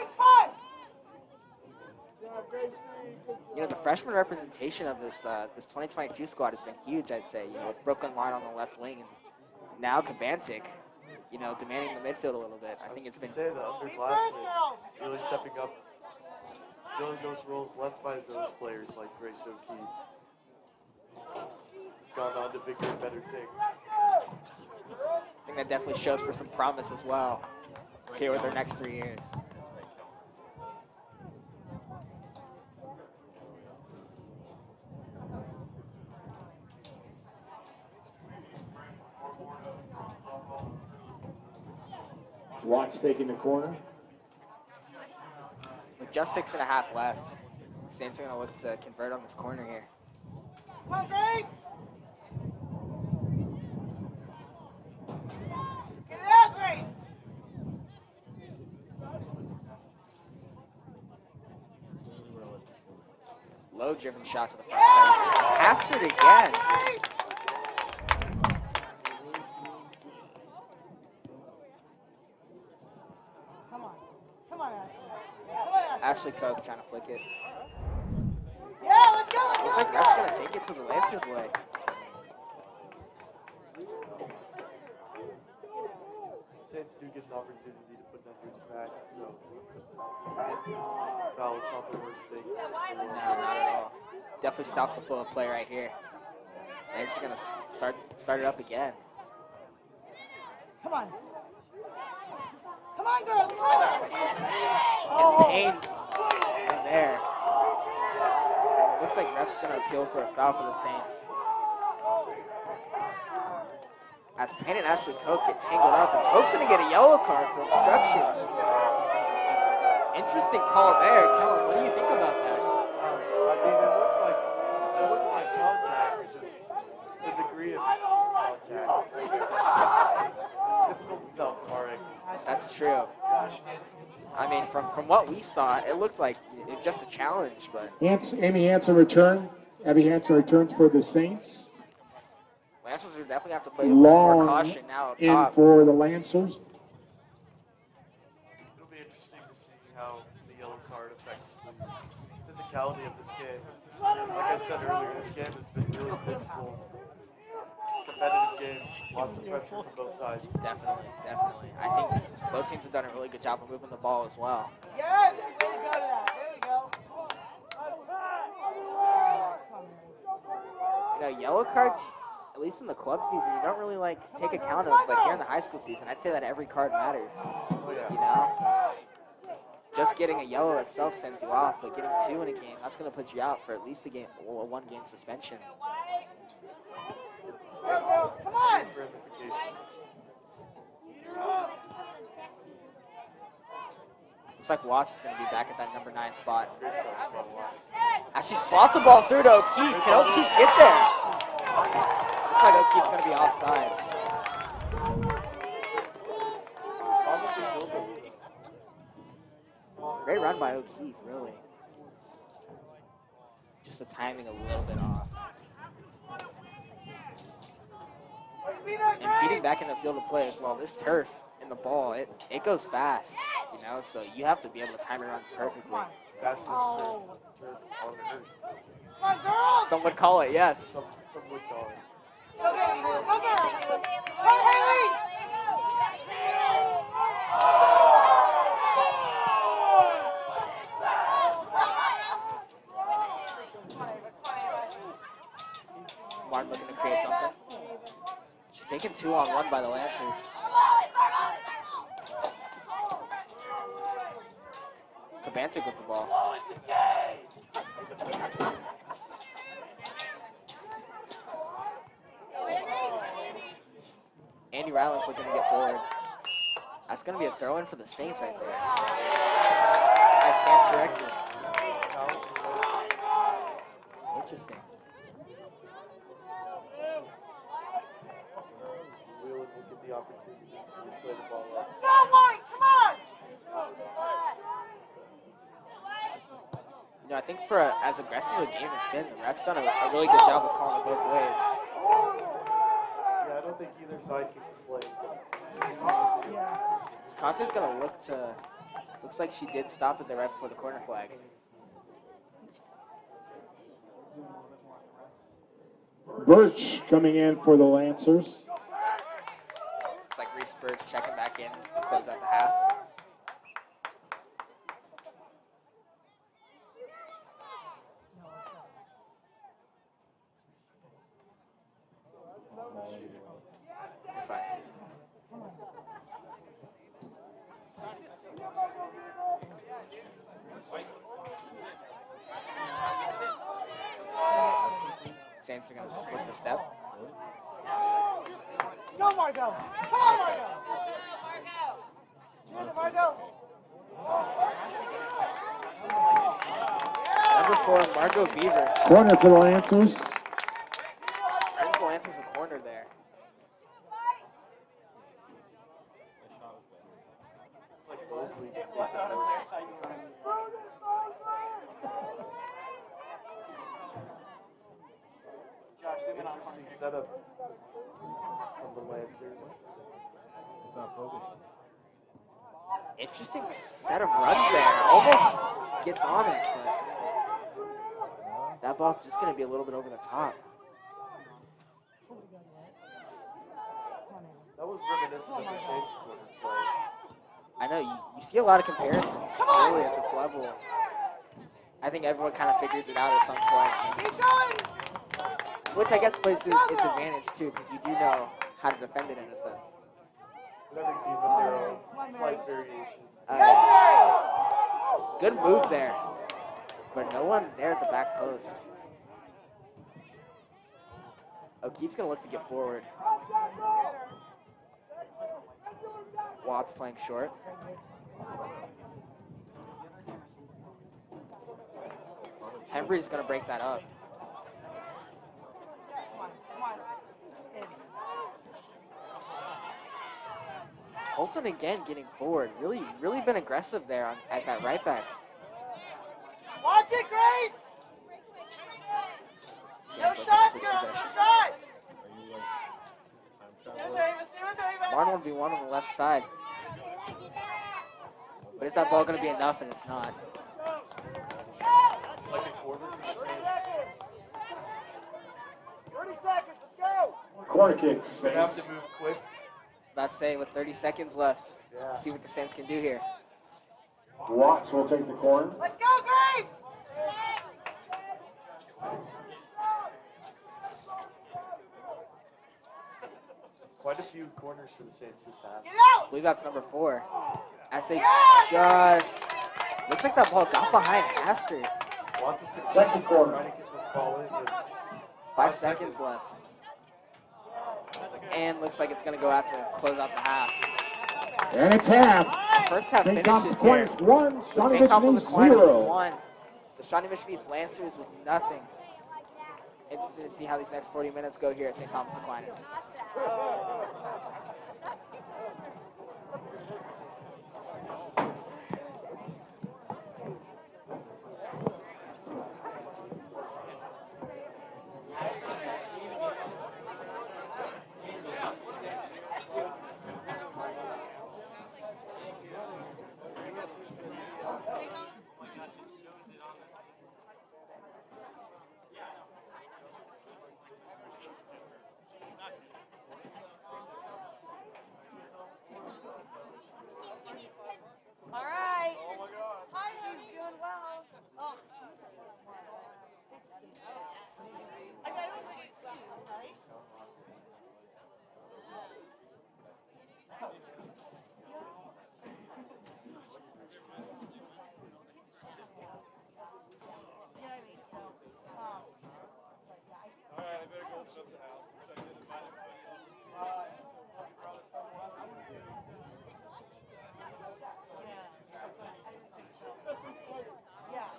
You know, the freshman representation of this 2022 squad has been huge, I'd say. You know, with Brooklyn Wine on the left wing, and now Kabantik, you know, demanding the midfield a little bit. I think it's been. Say the underclassmen really stepping up, filling those roles left by those players like Grace O'Keefe. Gone on to bigger and better things. I think that definitely shows for some promise as well here with their next 3 years. Watts taking the corner. With just 6.5 left, Saints are going to look to convert on this corner here. Come on, Grace! Get it out, Grace! Low driven shot to the front post. Hastert again. Come on, Ashley. Ashley Koch trying to flick it. Yeah, let's go, Looks like ref's going to take it to the Lancers' way. Saints do get an opportunity to put numbers back, so foul is not the worst thing. No, not at all. Definitely stops the flow of play right here. And it's going to start it up again. Come on. Come on, girls. Come on. And Payne's there. Looks like ref's going to appeal for a foul for the Saints. As Payne and Ashley Koch get tangled up, and Koch's going to get a yellow card for obstruction. Interesting call there. Kellen, what do you think about that? I mean, it looked like contact, just the degree of contact. Difficult to tell from our angle. That's true. I mean, from what we saw, it looked like it's just a challenge, but Amy Hansen return. Abby Hansen returns for the Saints. Lancers will definitely have to play with more Long caution now up in top. for the Lancers. It'll be interesting to see how the yellow card affects the physicality of this game. Like I said earlier, this game has been really physical, competitive game, lots of pressure from both sides. Definitely, definitely. I think both teams have done a really good job of moving the ball as well. Yes! Way to go to that. There you go. You know, yellow cards, at least in the club season, you don't really like take account of, but here in the high school season, I'd say that every card matters. Oh yeah. You know? Just getting a yellow itself sends you off, but getting two in a game, that's going to put you out for at least a one-game suspension. Come on! Huge ramifications. Looks like Watts is going to be back at that number 9 spot. Great touch by Watts. As she slots the ball through to O'Keefe. Can O'Keefe get there? Looks like O'Keefe's going to be offside. Promising build-up. Great run by O'Keefe, really. Just the timing a little bit off. And feeding back in the field of play as well. This turf and the ball, it goes fast, you know, so you have to be able to time your runs perfectly. Fastest turf on earth. Come on, girls! Some would call it, yes. Some would call it. Go get her! Go get her! Go, Haley! Martin looking to create something. She's taken 2-on-1 by the Lancers. Cabantic with the ball. Andy Ryland's looking to get forward. That's going to be a throw-in for the Saints right there. I stand corrected. Interesting. Wheelan will get the opportunity to play the ball up. Go, White! Come on! You know, I think for as aggressive a game it's been, the ref's done a really good job of calling it both ways. Yeah, I don't think either side can complain. Conte's going to looks like she did stop it there right before the corner flag. Birch coming in for the Lancers. Looks like Reese Birch checking back in to close out the half. You're fine. Saints are going to split the step. Go, Margo! Come on, Margo! Margo! Number 4, Margot Beaver. Corner for the Lancers. Brings the Lancers a corner there. It's like Mosley. Interesting setup from the Lancers. Interesting set of runs there. Almost gets on it, but that ball's just going to be a little bit over the top. That was reminiscent of the Saints quarter play. I know, you see a lot of comparisons early at this level. I think everyone kind of figures it out at some point. Keep going! Which I guess plays to its advantage too, because you do know how to defend it in a sense. But every team with their own slight variations. Good move there. but no one there at the back post. O'Keefe's going to look to get forward. Watts playing short. Hembry's going to break that up. Holton again getting forward. Really been aggressive there as that right back. Watch it, Grace! No Sam's looking to shots, switch girl, no possession. shots! Are you like Martin 1v1 on the left side. But is that ball going to be enough? And it's not. Second quarter for the Saints. 30 seconds, let's go! Corner kicks. They have to move quick. Let's say with 30 seconds left. Yeah. See what the Saints can do here. Watts will take the corner. Let's go, Grace! Quite a few corners for the Saints this half. Get I out! believe that's number 4. As they Yeah! just... Looks like that ball got behind Astor. Watts is going Second quarter. trying to get this ball in with 5 seconds left. And looks like it's going to go out to close out the half. And it's half. First half St. Thomas finishes here. Aquinas 1, With Shawnee St. Thomas Mission Aquinas with 0. 1. The Shawnee Mission East Lancers with nothing. Interesting to see how these next 40 minutes go here at St. Thomas Aquinas. All right. She's doing well. Oh, I don't think it's right? Yeah, I mean, so. Alright, I better go open up the house. I did invite everybody else. Yeah.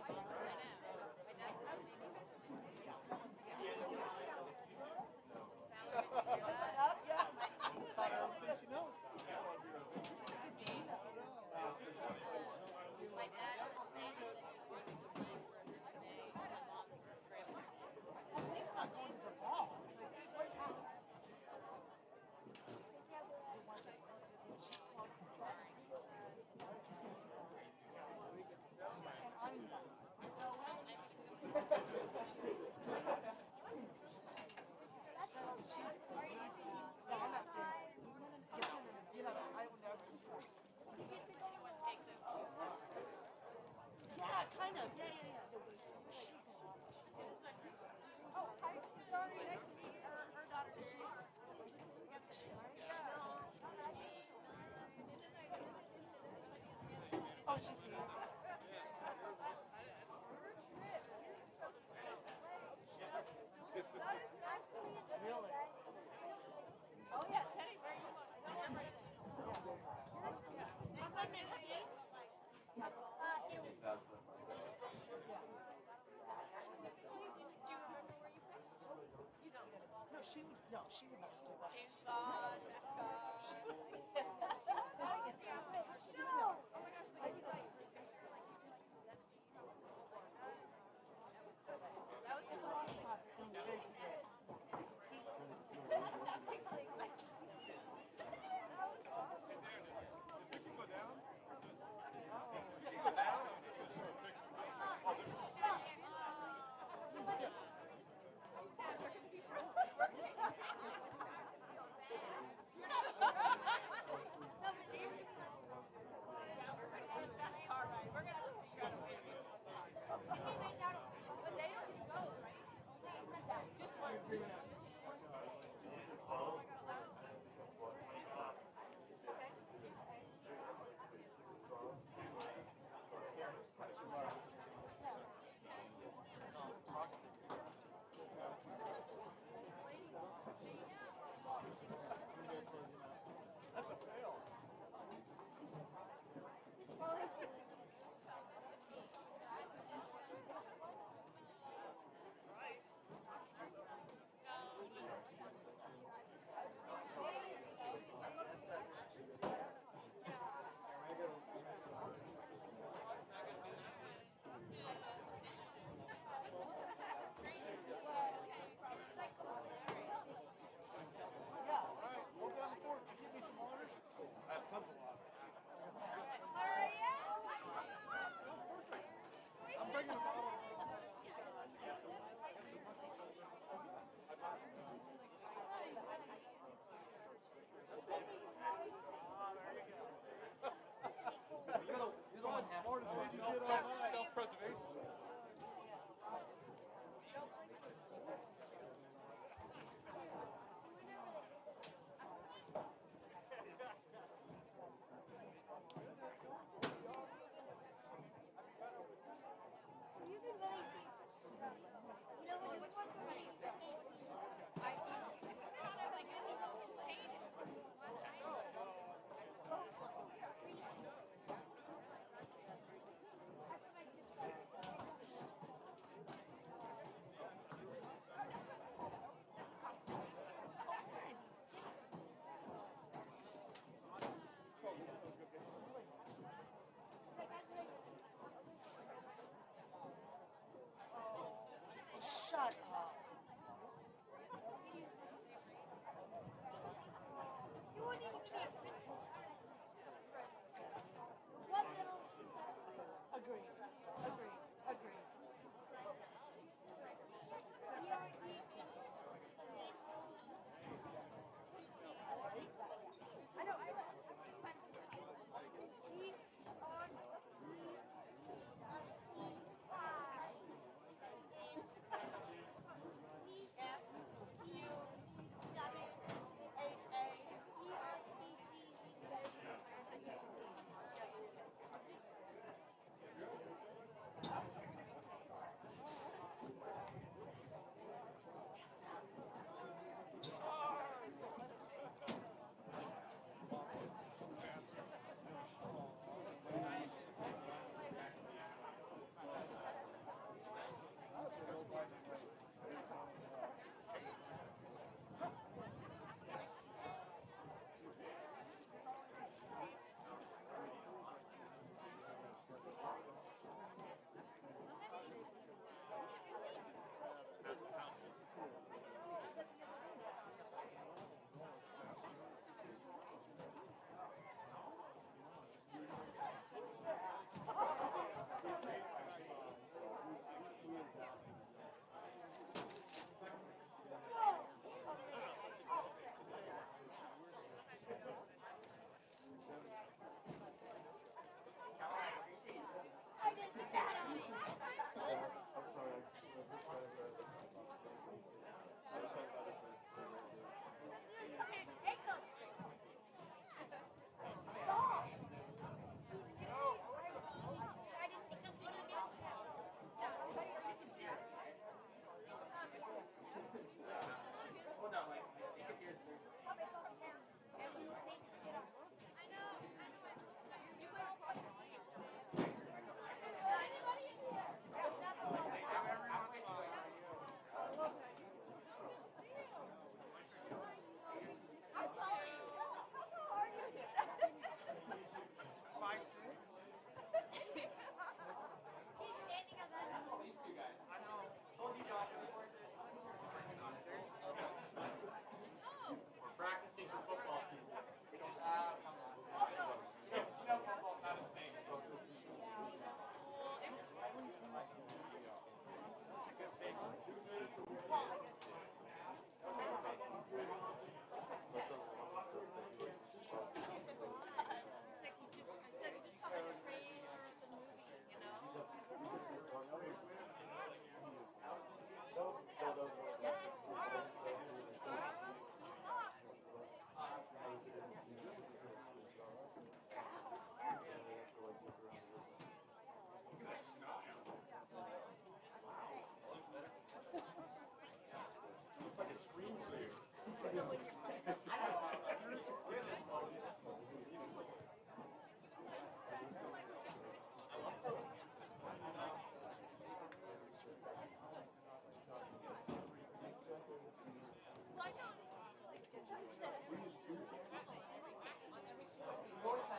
Yeah, kind of. Yeah. Oh, hi. Sorry. Nice to meet you. Her daughter. Is she? Oh, she's here. Really? Oh, yeah. Teddy, where are you going? No, she would not do that. James Bond,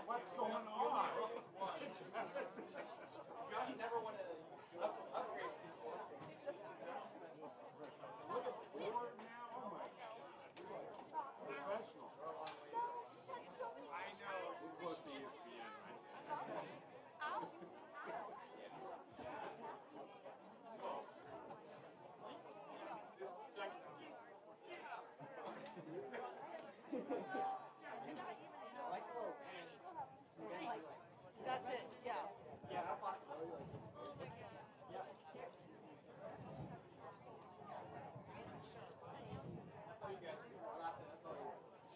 What's going on? Josh never wanted to upgrade. Look at the board now. Oh my God. Professional. I know. We're close to ESPN, right? That's it, yeah. Yeah, how possible? Yeah. That's all you guys do. That's it. That's all you do.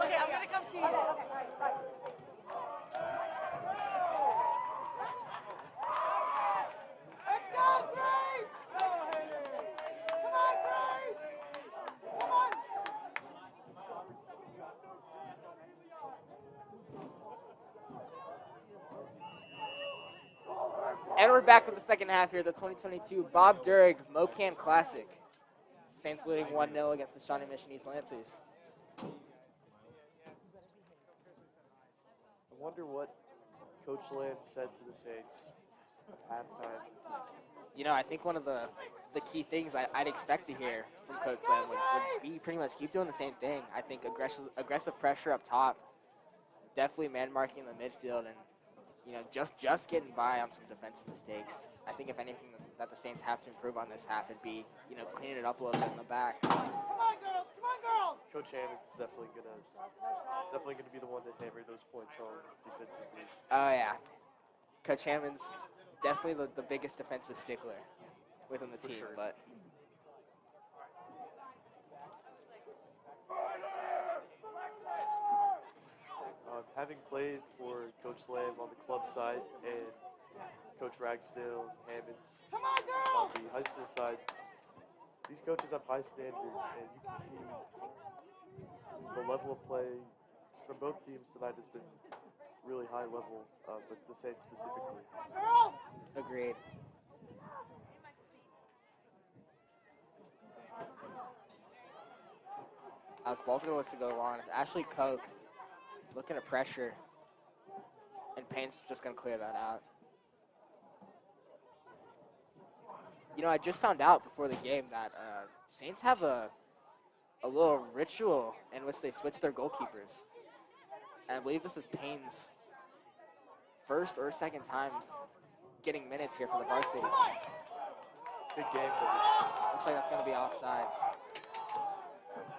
Okay, I'm gonna come see you. Let's go, Grace! Come on, Grace! Come on! And we're back with the second half here, the 2022 Bob Durg Mocan Classic. Saints leading 1-0 against the Shawnee Mission East Lancers. I wonder what Coach Lamb said to the Saints at halftime. You know, I think one of the key things I'd expect to hear from Coach Lamb would be pretty much keep doing the same thing. I think aggressive pressure up top, definitely man marking in the midfield, and you know, just getting by on some defensive mistakes. I think if anything that the Saints have to improve on this half, it'd be, you know, cleaning it up a little bit in the back. Come on, girls! Come on, girls! Coach Hammonds is definitely gonna be the one to hammer those points home defensively. Oh yeah, Coach Hammond's definitely the biggest defensive stickler within the For team, sure. but Having played for Coach Lamb on the club side and Coach Ragsdale, Hammonds Come on, on girls! the high school side, these coaches have high standards, and you can see the level of play from both teams tonight has been really high level, with the Saints specifically. Girls! agreed. Ball's gonna look to go long. Ashley Koch is looking to pressure, and Payne's just gonna clear that out. You know, I just found out before the game that Saints have a little ritual in which they switch their goalkeepers. And I believe this is Payne's first or second time getting minutes here for the varsity team. Big game Looks like that's going to be offsides.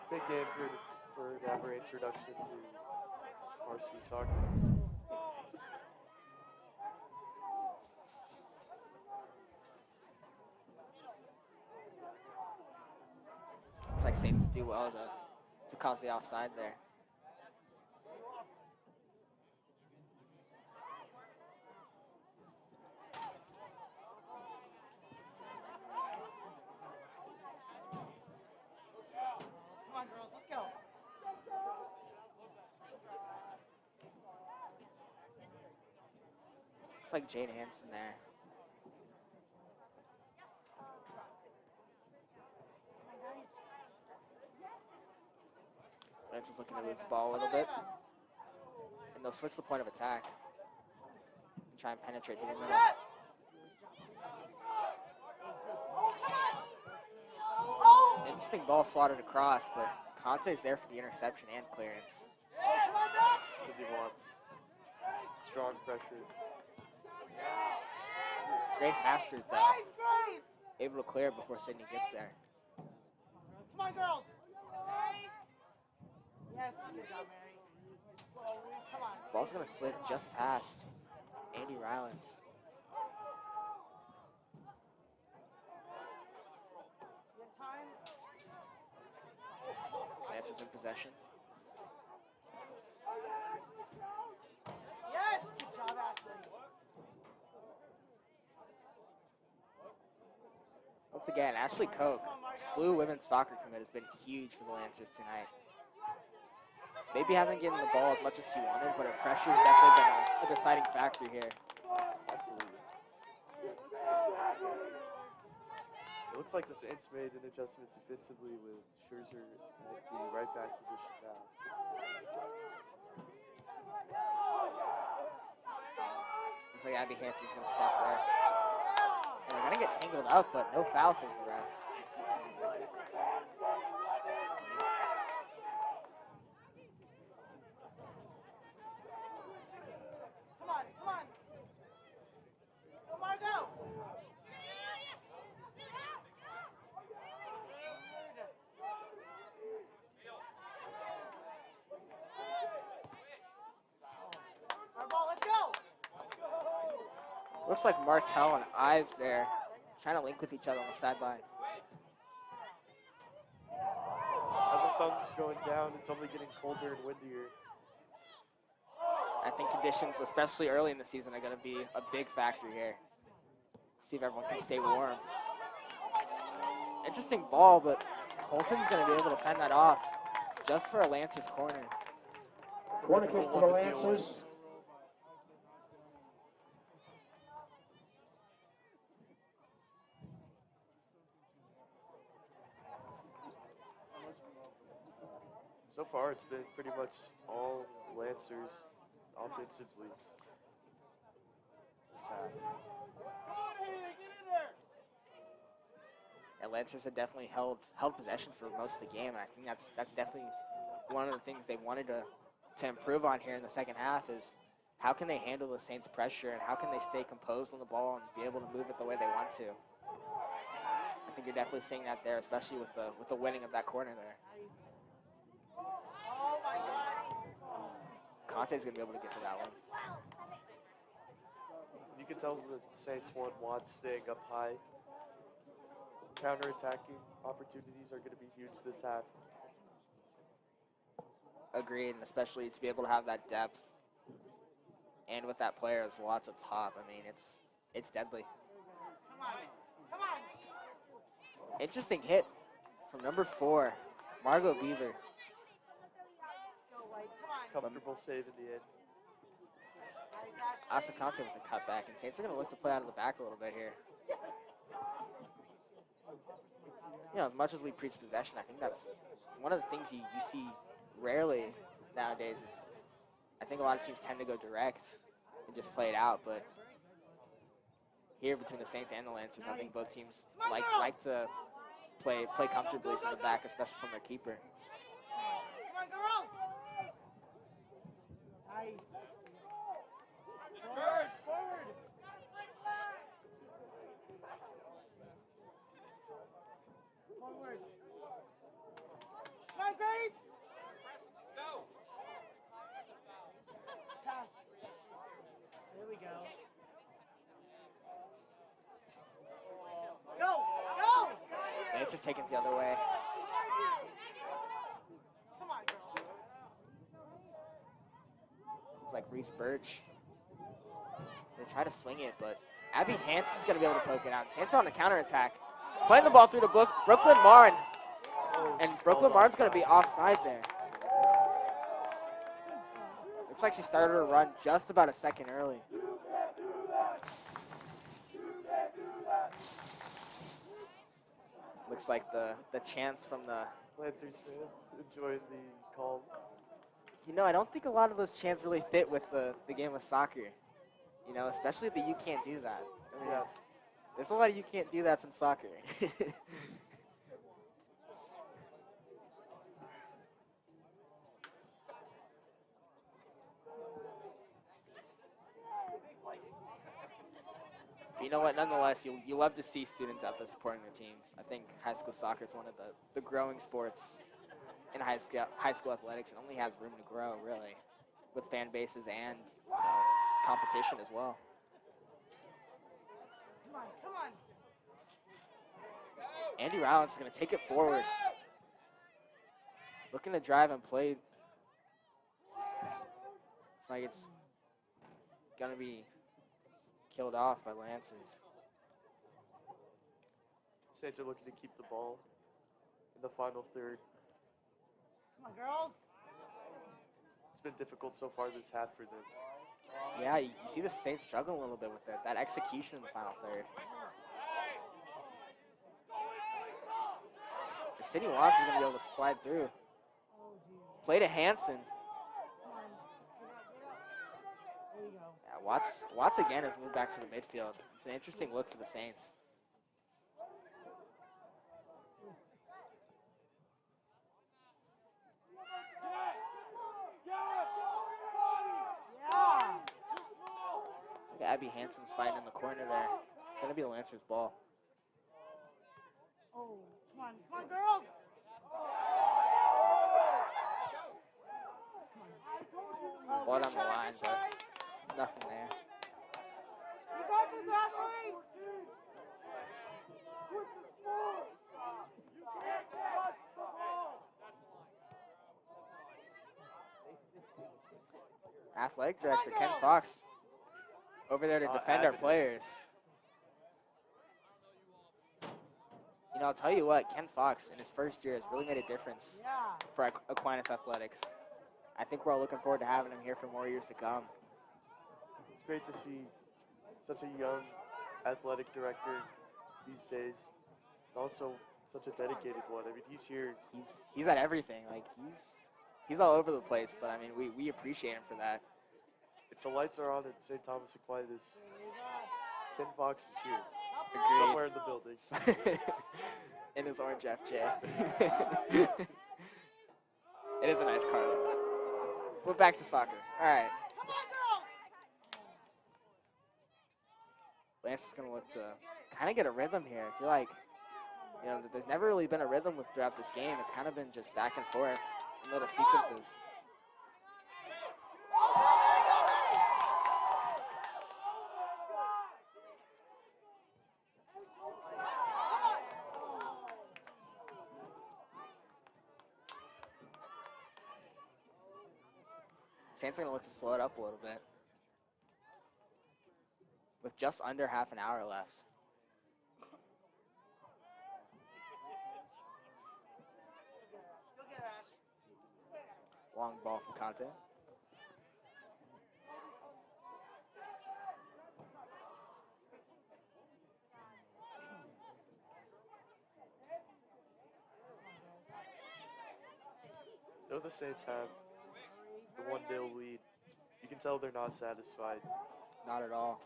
for to have her introduction to varsity soccer. Looks like Saints do well to cause the offside there. Come on, girls, let's go. Looks like Jade Hansen there. Lance is looking to move the ball a little bit. And they'll switch the point of attack. And try and penetrate to the middle. Interesting ball slotted across, but Conte's there for the interception and clearance. Cindy wants strong pressure. Grace Hastert, though, Grace! able to clear it before Sydney gets there. Come on, girls. Yes, good job, Mary. Come on. Ball's going to slip just past Andy Rylance. Good time. Lance is in possession. Yes, good job, Ashley. Once again, Ashley Koch, SLU women's soccer commit, has been huge for the Lancers tonight. Maybe hasn't gotten the ball as much as she wanted, but her pressure has definitely been a deciding factor here. Absolutely. It looks like the Saints made an adjustment defensively with Scherzer at the right back position now. Looks like Abby Hansen's going to step there. And they're going to get tangled up, but no foul, says the ref. Come on, come on. Come on, go. Our ball, let's go. Looks like Martell and Ives there, trying to link with each other on the sideline. As the sun's going down, it's only getting colder and windier. I think conditions, especially early in the season, are going to be a big factor here. See if everyone can stay warm. Interesting ball, but Holton's going to be able to fend that off just for a Lancers corner. Corner kick for the Lancers. So far, it's been pretty much all Lancers offensively this half. And Lancers have definitely held possession for most of the game, and I think that's definitely one of the things they wanted to improve on here in the second half is how can they handle the Saints' pressure and how can they stay composed on the ball and be able to move it the way they want to. I think you're definitely seeing that there, especially with the winning of that corner there. Oh my God. Conte's gonna be able to get to that one. You can tell the Saints want Watts staying up high. Counter-attacking opportunities are going to be huge this half. Agreed, and especially to be able to have that depth and with that player as Watts up top, I mean, it's deadly. Come on. Come on. Interesting hit from number 4, Margot Beaver. Go, White. Come on. Comfortable save in the end. Asa Conte with the cutback, and Saints are going to look to play out of the back a little bit here. You know, as much as we preach possession, I think that's one of the things you see rarely nowadays is I think a lot of teams tend to go direct and just play it out, but here between the Saints and the Lancers, I think both teams like to play comfortably from the back, especially from their keeper. Come on, girls. Nice. Forward, forward. Forward. Come on, Grace. Go. Pass. There we go. Go, go. Lancers taking it the other way. Looks like Reese Birch. They try to swing it, but Abby Hansen's going to be able to poke it out. Saints are on the counterattack. Playing the ball through to Brooklyn Martin. And Brooklyn Martin's going to be offside there. Looks like she started her run just about a second early. Looks like the chants from the Lancers fans enjoy the call. You know, I don't think a lot of those chants really fit with the game of soccer. You know, especially the "you can't do that." I mean, Yeah. there's a lot of "you can't do that's" in soccer. But you know what? Nonetheless, you love to see students out there supporting their teams. I think high school soccer is one of the growing sports in high school athletics, and only has room to grow, really, with fan bases and competition as well. Come on, come on. Andy Rowlands is going to take it forward. Looking to drive and play. It's like it's going to be killed off by Lancers. Saints are looking to keep the ball in the final third. Come on, girls. It's been difficult so far this half for them. Yeah, you see the Saints struggling a little bit with that execution in the final third. The City Watts is going to be able to slide through. Play to Hansen. Come on. Get up, get up. There you go. Yeah, Watts again has moved back to the midfield. It's an interesting look for the Saints. Yeah. Look at Abby Hansen's fighting in the corner there. It's going to be the Lancers' ball. Oh, come on, girls. Oh, Ball good down the try, line, good try. but nothing there. You got this, Ashley. Athletic director Ken Fox over there to defend our players. You know, I'll tell you what, Ken Fox in his first year has really made a difference Yeah. for Aquinas Athletics. I think we're all looking forward to having him here for more years to come. It's great to see such a young athletic director these days. Also, such a dedicated one. I mean, he's here. He's at everything. Like he's all over the place. But I mean, we appreciate him for that. If the lights are on at St. Thomas Aquinas, Ken Fox is here. Agreed. Somewhere in the building. In his orange FJ. It is a nice car though. But back to soccer. All right. Come on, girls. Lance is going to look to kind of get a rhythm here. I feel like, you know, there's never really been a rhythm throughout this game. It's kind of been just back and forth in little sequences. Saints are going to look to slow it up a little bit. With just under half an hour left. Long ball from Conte. Though the Saints have the 1-0 lead, you can tell they're not satisfied. Not at all.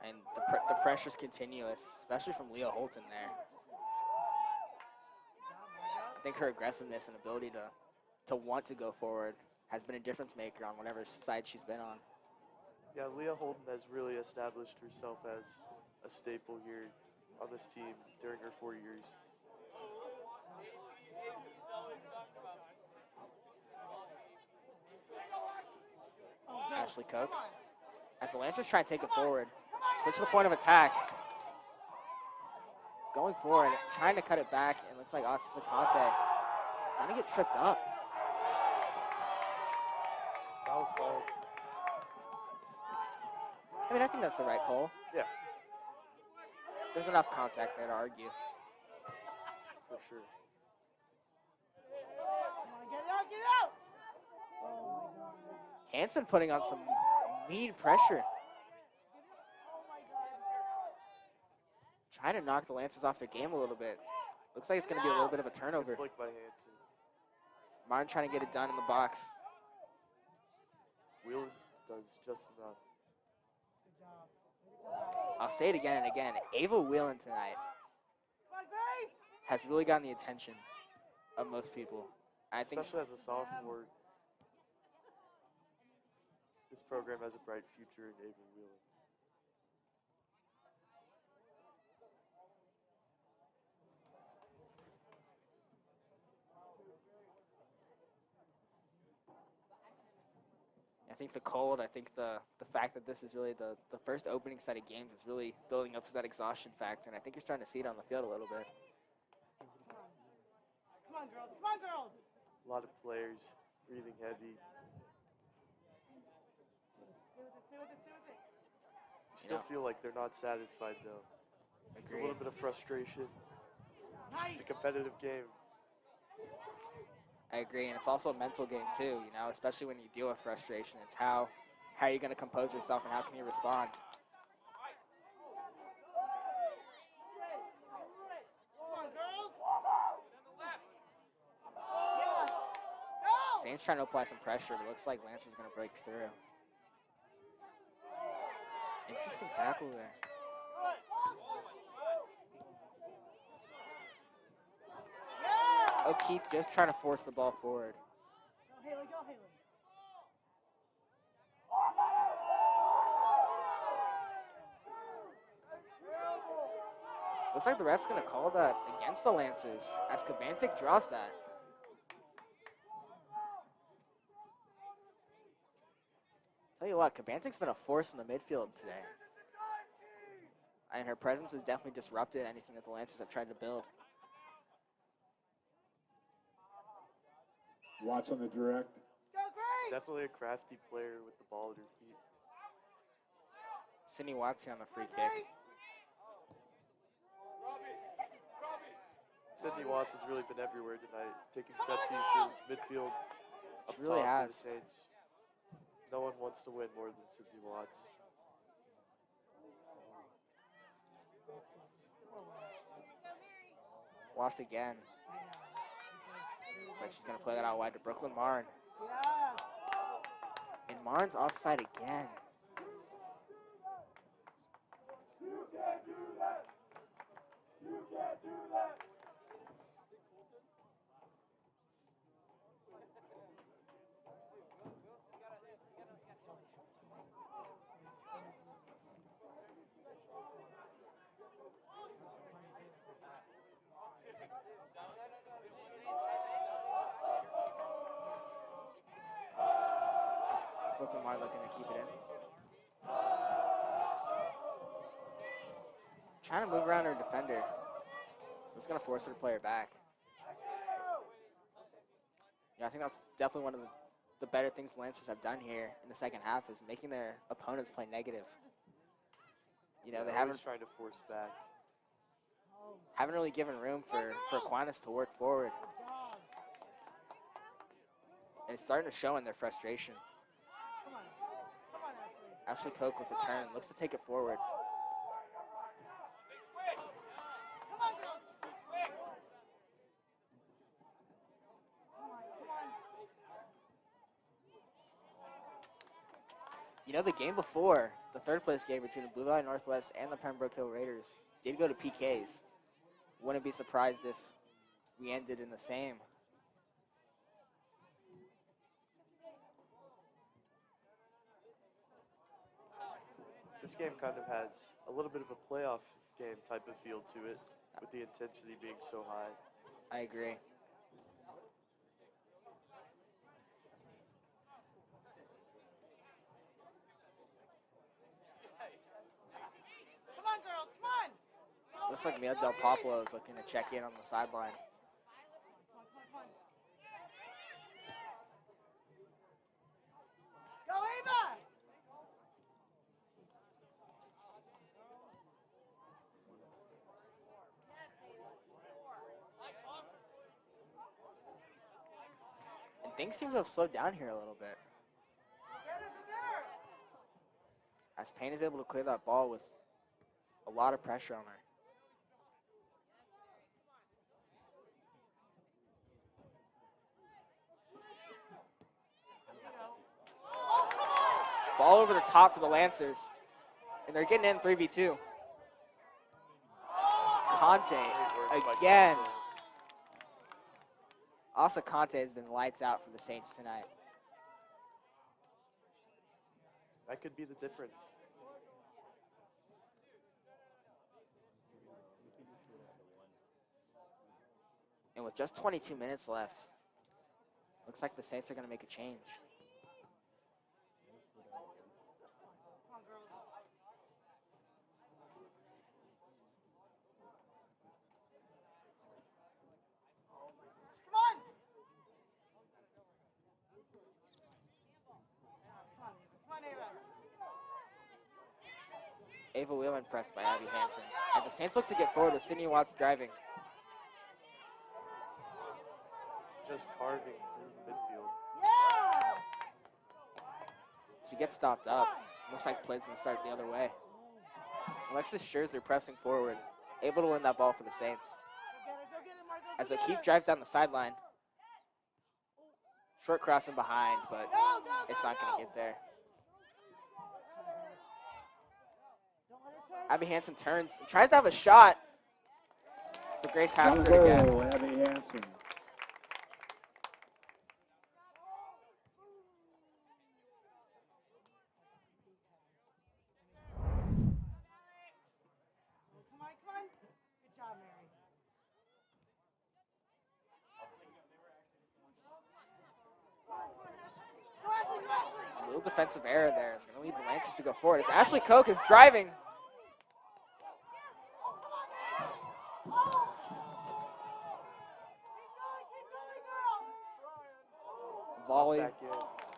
And the pressure's continuous, especially from Leah Holton there. I think her aggressiveness and ability to want to go forward has been a difference maker on whatever side she's been on. Yeah, Leah Holton has really established herself as a staple here on this team during her 4 years. Ashley Cook. As the Lancers try and take it forward. Switch to the point of attack. Going forward, trying to cut it back, and looks like Asa Conte is going to get tripped up. call. I mean, I think that's the right call. Yeah, There's enough contact there to argue. for sure. Come on, get it out, get it out. Oh my God. Hansen putting on some mean pressure. Trying to knock the Lancers off their game a little bit. Looks like it's going to be a little bit of a turnover. Good flick by Hansen. Martin trying to get it done in the box. Wheeler does just enough. Good job. I'll say it again and again. Ava Whelan tonight Come on, Grace. has really gotten the attention of most people. I think Especially as a sophomore, this program has a bright future in Ava Wheeler. I think the cold, I think the fact that this is really the first opening set of games is really building up to that exhaustion factor, and I think you're starting to see it on the field a little bit. Come on, girls. Come on, girls. A lot of players breathing heavy. Stay with it. You still Yeah. feel like they're not satisfied though. There's a little bit of frustration. Nice. It's a competitive game. I agree, and it's also a mental game too, you know, especially when you deal with frustration. It's how are you going to compose yourself and how can you respond? Come on, girls. Yes. Go. Saints trying to apply some pressure, but it looks like Lance is going to break through. Interesting tackle there. Yeah. O'Keefe just trying to force the ball forward. Go, Haley. Go, Haley. Looks like the ref's going to call that against the Lancers as Kabantic draws that. Tell you what, Kabantic's been a force in the midfield today. And her presence has definitely disrupted anything that the Lancers have tried to build. Watch on the direct. Go, Grace. Definitely a crafty player with the ball at her feet. Sydney Watts here on the free kick. Sydney Watts has really been everywhere tonight, taking set pieces, midfield, up She really top for has. the Saints. No one wants to win more than Sydney Watts. Watts again. Looks like she's going to play that out wide to Brooklyn Marn. Yes. And Marn's offside again. Brooklyn Marn looking to keep it in. Trying to move around her defender. Just going to force her to play her back. Yeah, I think that's definitely one of the better things the Lancers have done here in the second half is making their opponents play negative. You know, they Always haven't trying to force back. really given room for Aquinas to work forward. Good job. And it's starting to show in their frustration. Come on. Come on, Ashley. Ashley Koch with the turn, looks to take it forward. Come on, girls. Come on. You know, the game before, the third place game between the Blue Valley Northwest and the Pembroke Hill Raiders did go to PKs. Wouldn't be surprised if we ended in the same. This game kind of has a little bit of a playoff game type of feel to it, with the intensity being so high. I agree. Come on, girls. Come on. Looks like Mia Del Popolo is looking to check in on the sideline. Come on. Things seem to have slowed down here a little bit. As Payne is able to clear that ball with a lot of pressure on her. Ball over the top for the Lancers. And they're getting in 3v2. Conte again. Asa Conte has been lights out for the Saints tonight. That could be the difference. And with just 22 minutes left, looks like the Saints are going to make a change. Ava Whelan pressed by Abby Hansen. As the Saints look to get forward with Sydney Watts driving. Just carving through midfield. She gets stopped up. Looks like the play's going to start the other way. Alexis Scherzer pressing forward, able to win that ball for the Saints. As O'Keefe drives down the sideline. Short crossing behind, but it's not going to get there. Abby Hansen turns and tries to have a shot, but Grace has it again. Abby Hansen. A little defensive error there is going to lead the Lancers to go forward. As Ashley Koch is driving. Volley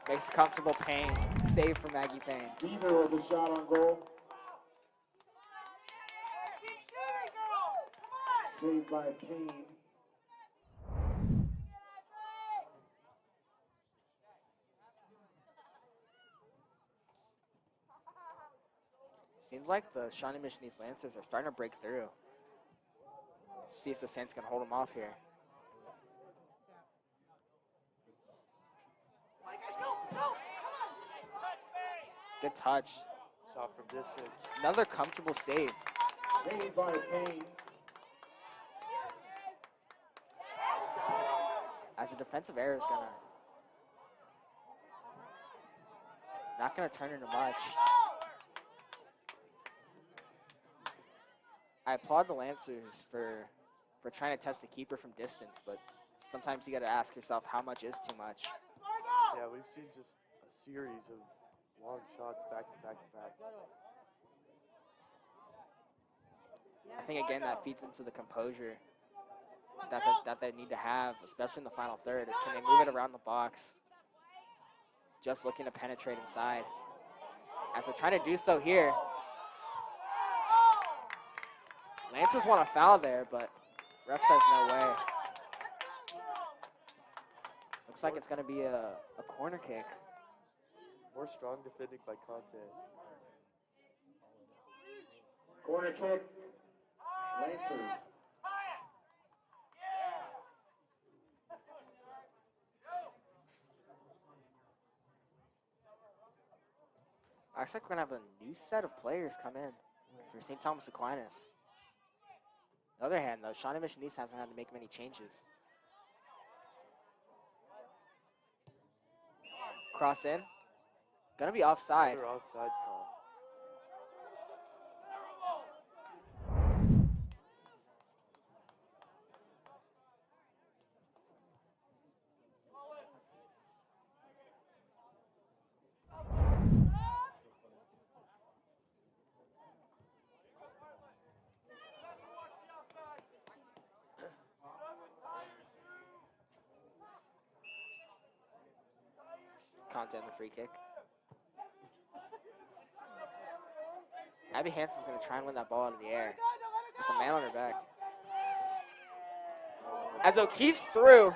makes a comfortable Payne. Save for Maggie Payne. Beaver with a shot on goal. Saved by Payne. Seems like the Shawnee Mission East Lancers are starting to break through. Let's see if the Saints can hold them off here. Good touch. Shot from distance. Another comfortable save. Saved by Payne. As a defensive error is not gonna turn into much. I applaud the Lancers for trying to test the keeper from distance, but sometimes you gotta ask yourself how much is too much. Yeah, we've seen just a series of long shots back to back to back. I think again that feeds into the composure that they need to have, especially in the final third, is can they move it around the box? Just looking to penetrate inside. As they're trying to do so here. Lancers want a foul there, but ref says no way. Looks like it's going to be a corner kick. More strong defending by Conte. Corner kick. Lancers. Looks like we're going to have a new set of players come in for St. Thomas Aquinas. On the other hand, though, Shawnee Mission East hasn't had to make many changes. Cross in. Gonna be offside. Another offside call. Conte on the free kick. Abby Hansen's going to try and win that ball out of the air. There's a man on her back. As O'Keefe's through.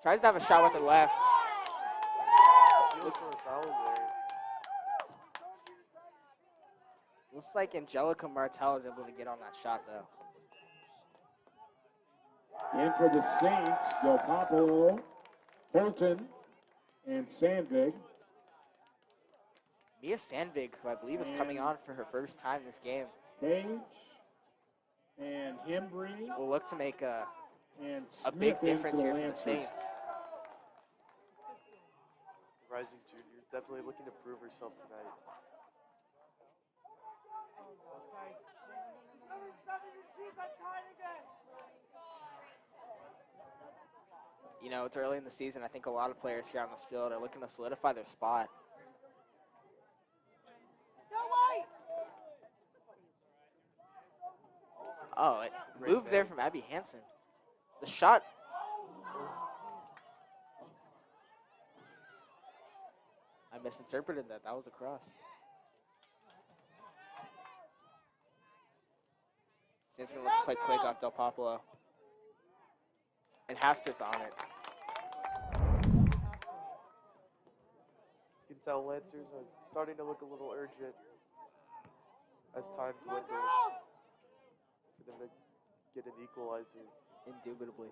Tries to have a shot with her left. Feels for a foul there. Looks like Angelica Martel is able to get on that shot, though. In for the Saints, Del Popolo, Fulton, and Sandvig. Mia Sandvig, who I believe is coming on for her first time this game, Page and Hembry will look to make a and big Smith difference into here the for the Lancers. Saints. Rising junior, definitely looking to prove herself tonight. You know, it's early in the season. I think a lot of players here on this field are looking to solidify their spot. Oh, it moved there from Abby Hansen. The shot. I misinterpreted that. That was a cross. Saints gonna look to play quick off Del Popolo. And Hastert's on it. You can tell Lancers are starting to look a little urgent as time dwindles for them to get an equalizer. Indubitably.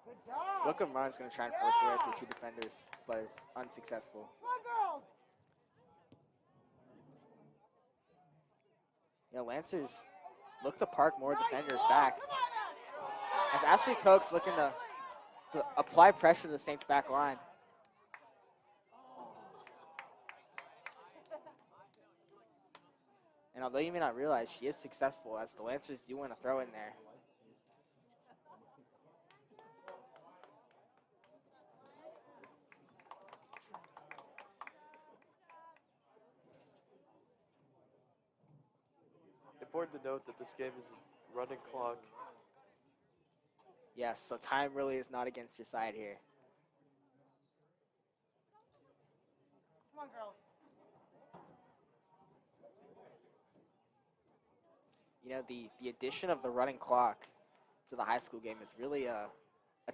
Good job. Brooke Martin's going to try and force her way through two defenders, but it's unsuccessful. Come on, girls. You know, Lancers look to park more defenders back. As Ashley Koch's looking to apply pressure to the Saints' back line. And although you may not realize, she is successful as the Lancers do want to throw in there. Important to note that this game is a running clock. Yes, so time really is not against your side here. Come on, girls. You know, the addition of the running clock to the high school game is really a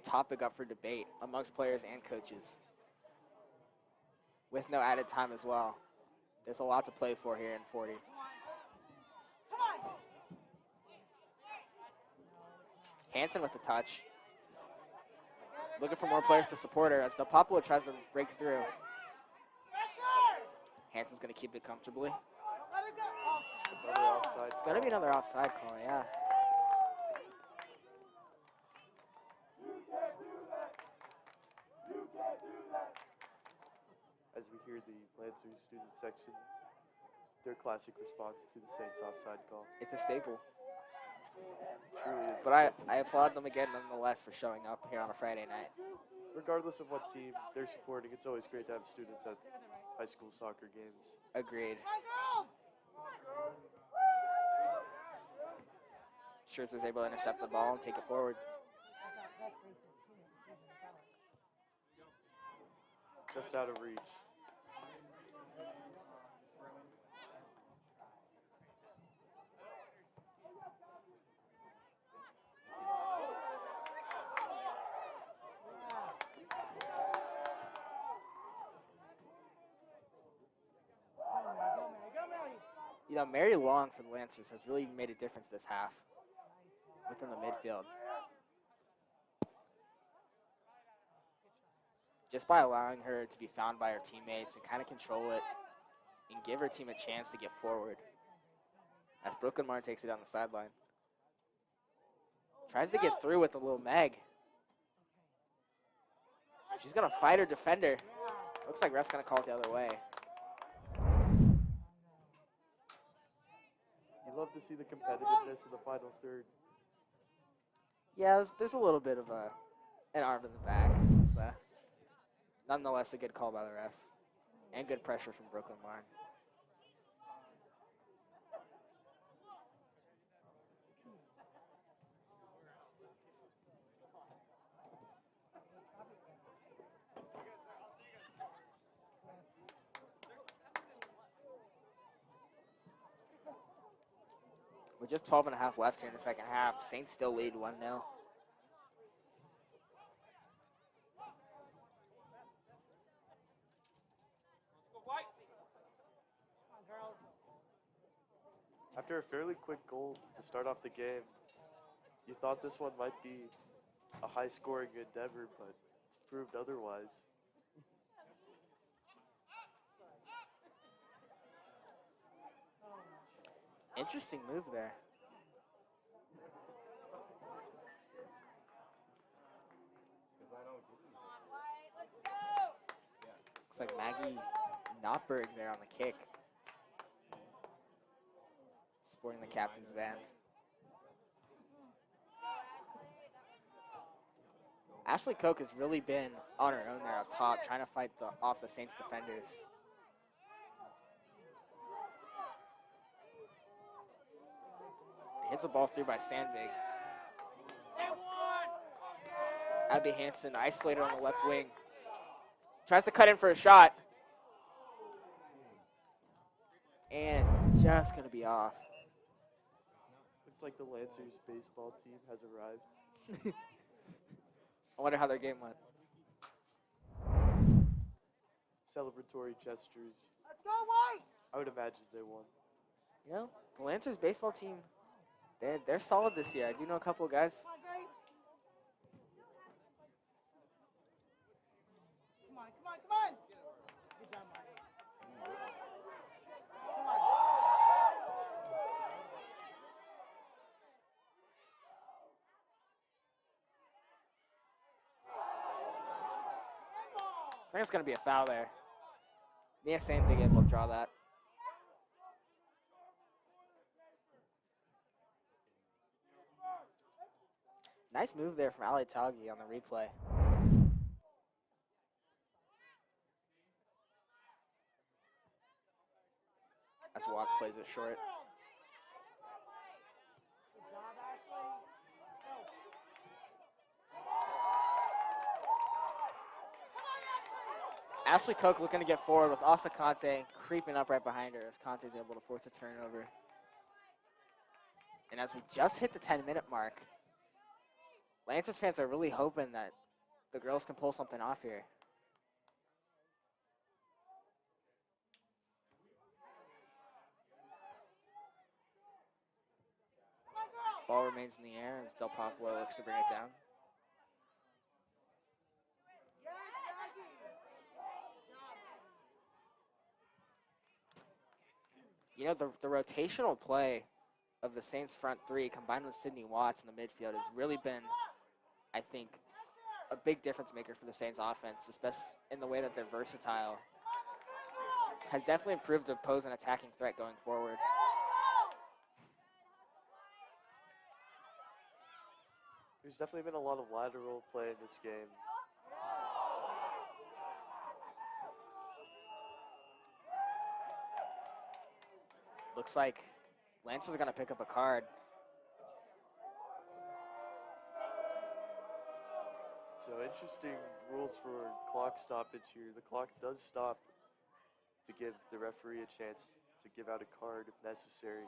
topic up for debate amongst players and coaches. With no added time as well. There's a lot to play for here in 40. Hansen with the touch. Looking for more players to support her as Del Popolo tries to break through. Hansen's going to keep it comfortably. Another offside. It's going to be another offside call, yeah. As we hear the Lancers student section, their classic response to the Saints offside call. It's a staple. Truly is. But I applaud them again nonetheless for showing up here on a Friday night. Regardless of what team they're supporting, it's always great to have students at high school soccer games. Agreed. Scherzer's able to intercept the ball and take it forward. Just out of reach. You know, Mary Long for the Lancers has really made a difference this half within the midfield. Just by allowing her to be found by her teammates and kind of control it and give her team a chance to get forward. As Brooklyn Martin takes it down the sideline. Tries to get through with the little Meg. She's going to fight her defender. Looks like ref's going to call it the other way. You love to see the competitiveness in the final third. Yeah, there's a little bit of an arm in the back. So, nonetheless, a good call by the ref. And good pressure from Brooklyn Martin. With just 12 and a half left here in the second half, Saints still lead 1-0. After a fairly quick goal to start off the game, you thought this one might be a high-scoring endeavor, but it's proved otherwise. Interesting move there. Looks like Maggie Notberg there on the kick. Sporting the captain's band. Ashley Koch has really been on her own there up top, trying to fight off the Saints defenders. Hits the ball through by Sandvig. Abby Hansen isolated on the left wing. Tries to cut in for a shot. And it's just going to be off. Looks like the Lancers baseball team has arrived. I wonder how their game went. Celebratory gestures. Let's go, White! I would imagine they won. You know, the Lancers baseball team, they're solid this year. I do know a couple of guys. Come on, Grace. Come on, come on, come on. Good job, Marty. Come on. I think it's going to be a foul there. Mia Sandvig able to draw that. Nice move there from Ali Taghi on the replay. As Watts plays it short. Good job, Ashley. Go. Ashley Koch looking to get forward with Asa Conte creeping up right behind her as Conte's able to force a turnover. And as we just hit the 10-minute mark, Lancers fans are really hoping that the girls can pull something off here. Ball remains in the air as Del Popolo looks to bring it down. You know, the rotational play of the Saints front three combined with Sydney Watts in the midfield has really been, I think, a big difference maker for the Saints offense, especially in the way that they're versatile. Has definitely improved to pose an attacking threat going forward. There's definitely been a lot of lateral play in this game. Looks like Lancers are going to pick up a card. So interesting rules for clock stoppage here. The clock does stop to give the referee a chance to give out a card if necessary.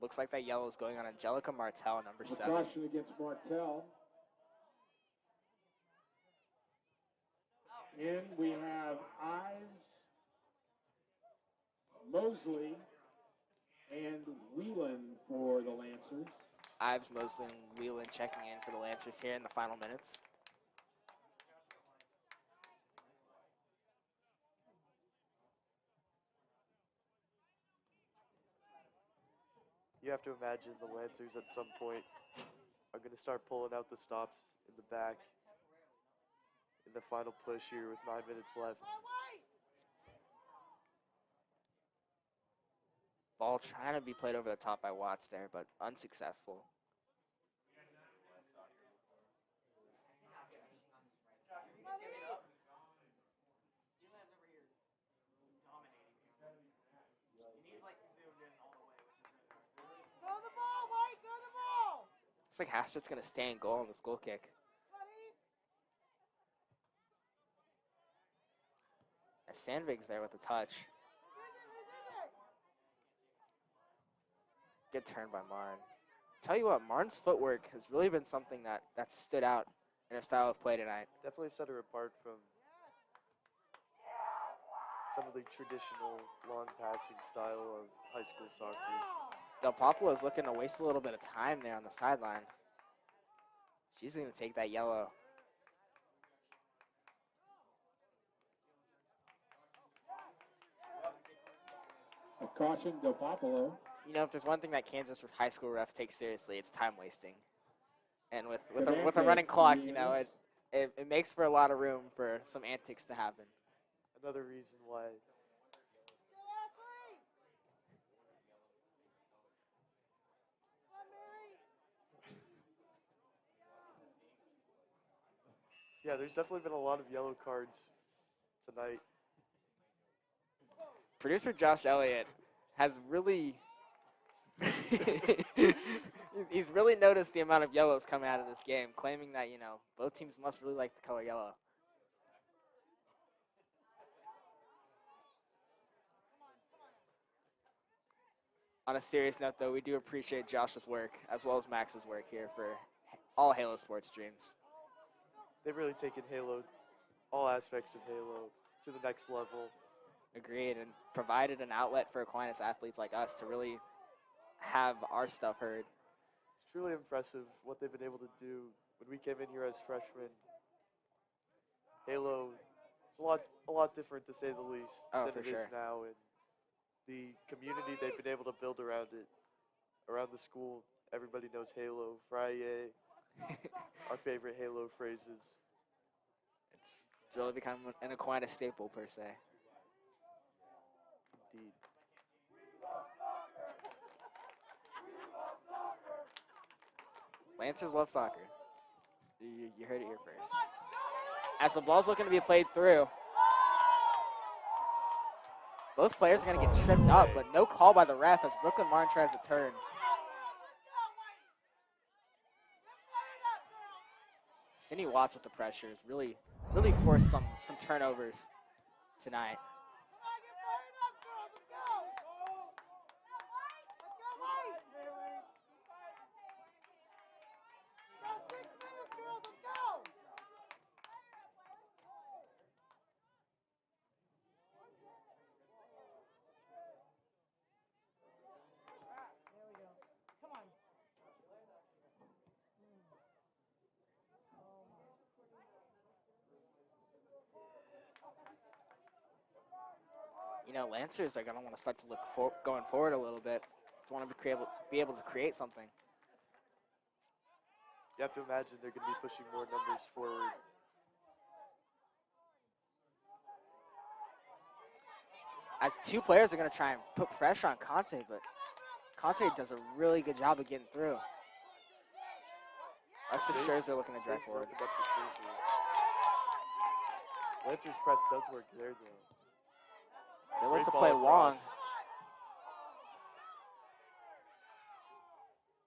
Looks like that yellow is going on Angelica Martel, number 7. Caution against Martel. And we have Ives, Mosley, and Whelan for the Lancers. Ives, Mosley, and Whelan checking in for the Lancers here in the final minutes. You have to imagine the Lancers at some point are going to start pulling out the stops in the back in the final push here with 9 minutes left. Ball trying to be played over the top by Watts there, but unsuccessful. Go the ball, White, go the ball. Looks like Hastert's going to stay in goal on this goal kick. As Sandvig's there with the touch. Good turn by Marn. Tell you what, Marn's footwork has really been something that stood out in her style of play tonight. Definitely set her apart from some of the traditional long passing style of high school soccer. Del Popolo is looking to waste a little bit of time there on the sideline. She's going to take that yellow. A caution, Del Popolo. You know, if there's one thing that Kansas high school refs take seriously, it's time wasting. And with Good a antics, running clock, you know, yes. it makes for a lot of room for some antics to happen. Another reason why yeah, there's definitely been a lot of yellow cards tonight. Producer Josh Elliott has really he's really noticed the amount of yellows coming out of this game, claiming that, you know, both teams must really like the color yellow. On a serious note, though, we do appreciate Josh's work as well as Max's work here for all Halo sports streams. They've really taken Halo, all aspects of Halo, to the next level. Agreed, and provided an outlet for Aquinas athletes like us to really have our stuff heard. It's truly impressive what they've been able to do. When we came in here as freshmen, Halo is a lot different, to say the least, Oh, than for it is sure. now. And the community they've been able to build around it, around the school, everybody knows Halo, Friday, our favorite Halo phrases. It's really become an Aquinas staple, per se. Indeed. Lancers love soccer. You heard it here first. As the ball's looking to be played through, both players are going to get tripped up, but no call by the ref as Brooklyn Martin tries to turn. Cindy Watts with the pressures really forced some turnovers tonight. You know, Lancers are going to want to start to look going forward a little bit. Want to be able to create something. You have to imagine they're going to be pushing more numbers forward. As two players are going to try and put pressure on Conte, but Conte does a really good job of getting through. Alexis Scherzer looking to drive forward. Lancers press does work there, though. They like Great to ball play across. long.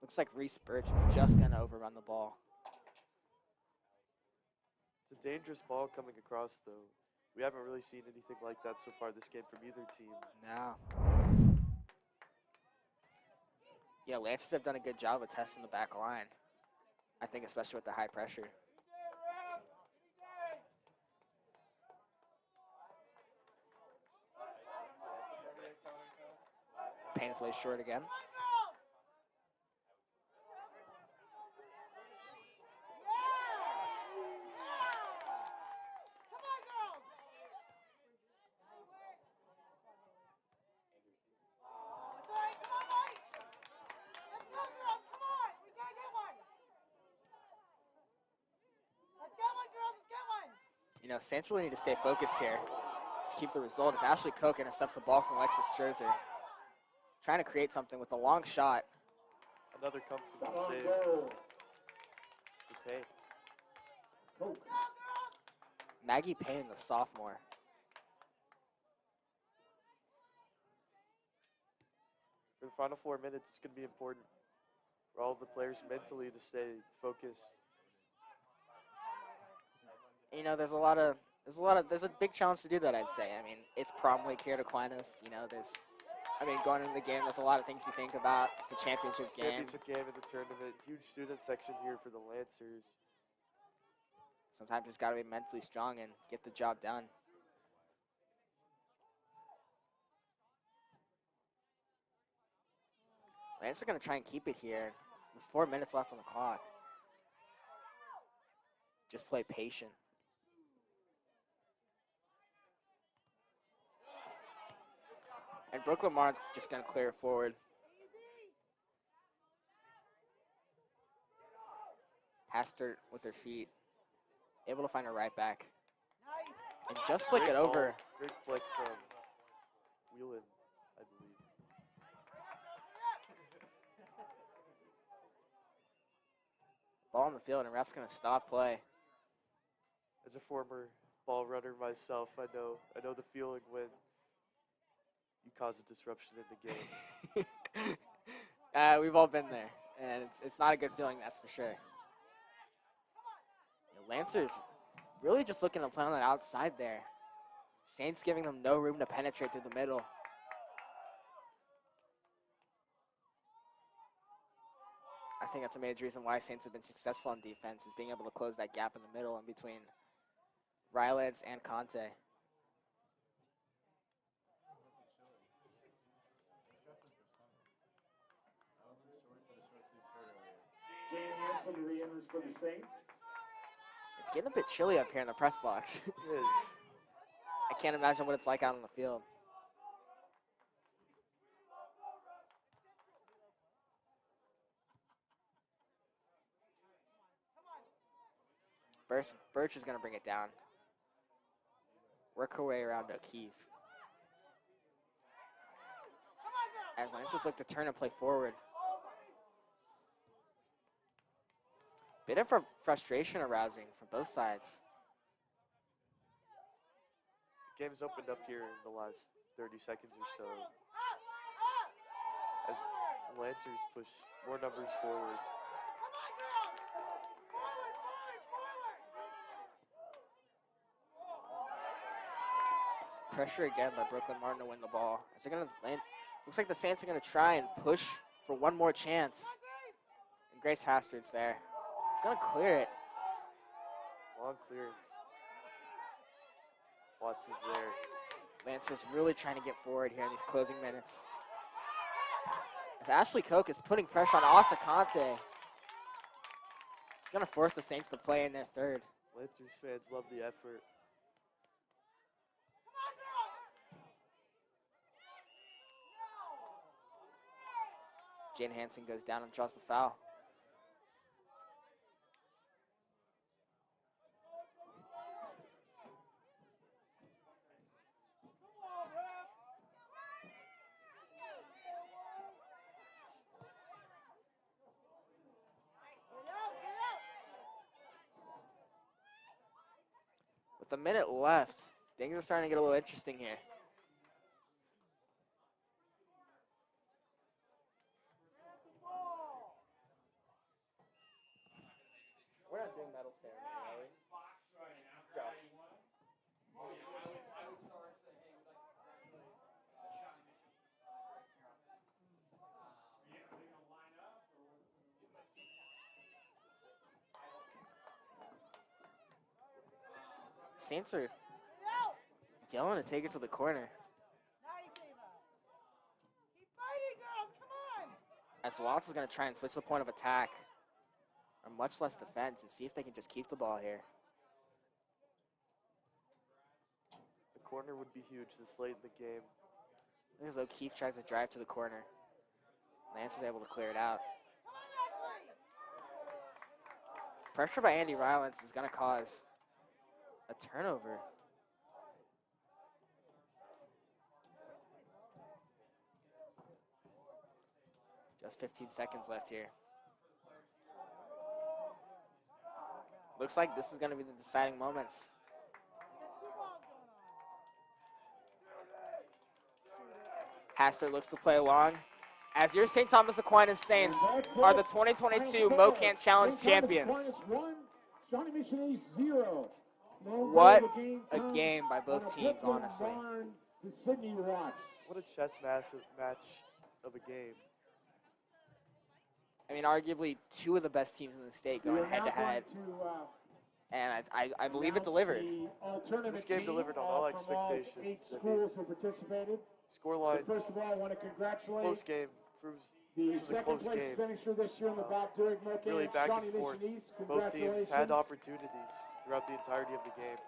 Looks like Reese Birch is just going to overrun the ball. It's a dangerous ball coming across, though. We haven't really seen anything like that so far this game from either team. No. Yeah, Lancers have done a good job of testing the back line. I think especially with the high pressure. Payne plays short again. You know, Saints really need to stay focused here to keep the result as Ashley Koch intercepts the ball from Alexis Scherzer. Trying to create something with a long shot. Another comfortable save for Payne. Maggie Payne, the sophomore. For the final 4 minutes, it's going to be important for all of the players mentally to stay focused. You know, there's a big challenge to do that, I'd say. I mean, it's prom week here at Aquinas. You know, there's I mean, going into the game, there's a lot of things you think about. It's a championship game. Championship game in the tournament. Huge student section here for the Lancers. Sometimes it's got to be mentally strong and get the job done. Lancers are going to try and keep it here with 4 minutes left on the clock. Just play patient. And Brooklyn Martin's just going to clear it forward. Hastert with her feet, able to find her right back. And just flick it over. Great flick from Whelan, I believe. Ball on the field, and ref's going to stop play. As a former ball runner myself, I know the feeling when you cause a disruption in the game. We've all been there, and it's not a good feeling, that's for sure. The Lancers really just looking to play on the outside there. Saints giving them no room to penetrate through the middle. I think that's a major reason why Saints have been successful on defense, is being able to close that gap in the middle in between Rylance and Conte. Jane Hanson re-enters for the Saints. It's getting a bit chilly up here in the press box. It is. I can't imagine what it's like out on the field. Birch is going to bring it down. Work her way around O'Keefe. As Lancers look to turn and play forward. Bit of frustration arousing from both sides. The game's opened up here in the last 30 seconds or so. As the Lancers push more numbers forward. Pressure again by Brooklyn Martin to win the ball. Is it going to land? Looks like the Saints are going to try and push for one more chance. And Grace Hastert's there. It's going to clear it. Long clearance. Watts is there. Lancers really trying to get forward here in these closing minutes. As Ashley Koch is putting pressure on Asa Conte. It's going to force the Saints to play in their third. Lancers fans love the effort. Jane Hanson goes down and draws the foul. With a minute left, things are starting to get a little interesting here. We're not doing medal ceremony, are we? Josh. Saints are yelling to take it to the corner. Keep fighting, girls. Come on. As Watts is going to try and switch the point of attack, or much less defense, and see if they can just keep the ball here. The corner would be huge this late in the game. Look as O'Keefe tries to drive to the corner. Lance is able to clear it out. Pressure by Andy Rylance is going to cause a turnover. Just 15 seconds left here. Looks like this is going to be the deciding moments. Hastert looks to play along. As your St. Thomas Aquinas Saints are the 2022 MoCan Challenge champions. Shawnee Mission East 0. What a game by both teams, honestly. To Sydney Rocks. what a chess match of a game. I mean, arguably two of the best teams in the state going head-to-head. And I believe it delivered. This game delivered on all expectations. 8 schools who participated. Scoreline, First of all, I want to congratulate close game, proves the this was a second close place game. finisher this year in the Bob Durick Mocan Really back Shawnee and forth. Mission East. Both teams Congratulations. had opportunities throughout the entirety of the game.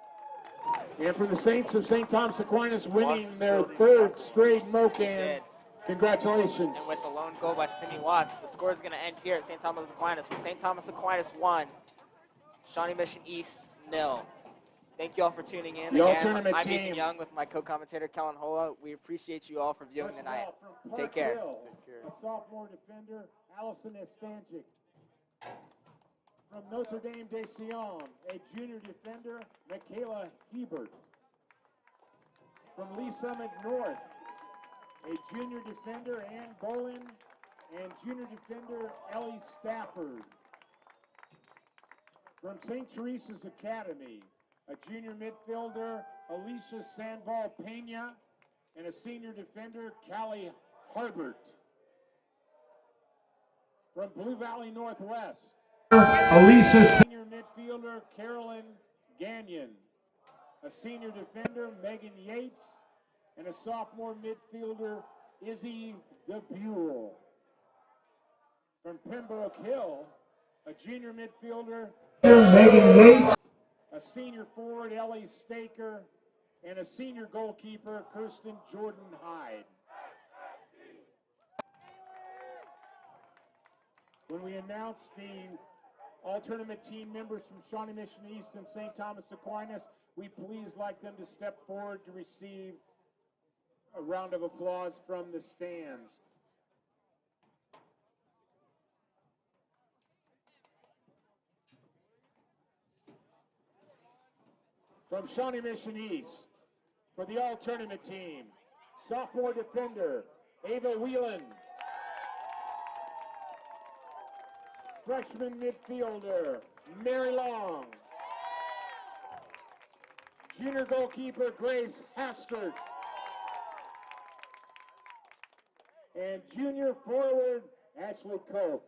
And for the Saints of St. Thomas Aquinas winning Watts' their ability to third capitalize. straight Mocan. Did. Congratulations. And with the lone goal by Sidney Watts, the score is going to end here at St. Thomas Aquinas with St. Thomas Aquinas 1, Shawnee Mission East 0. Thank you all for tuning in. The Again, all-tournament I'm team. Ethan Young with my co-commentator, Kellen Hola. We appreciate you all for viewing First of tonight. all, from Take Park care. Hill, Take care. a sophomore defender, Allison Estanjic. From Notre Dame de Sion, a junior defender, Michaela Hebert. From Lee Summit North, a junior defender, Ann Bolin, and junior defender, Ellie Stafford. From St. Teresa's Academy, a junior midfielder, Alicia Sandoval Pena, and a senior defender, Callie Harbert. From Blue Valley Northwest, Alicia senior midfielder, Carolyn Gagnon, a senior defender, Megan Yates, and a sophomore midfielder, Izzy DeBuell. From Pembroke Hill, a junior midfielder, Megan Yates, a senior forward, Ellie Staker, and a senior goalkeeper, Kirsten Jordan Hyde. When we announce the all-tournament team members from Shawnee Mission East and St. Thomas Aquinas, we please like them to step forward to receive a round of applause from the stands. From Shawnee Mission East, for the all-tournament team, sophomore defender, Ava Whelan. Freshman midfielder, Mary Long. Junior goalkeeper, Grace Hastert. And junior forward, Ashley Koch.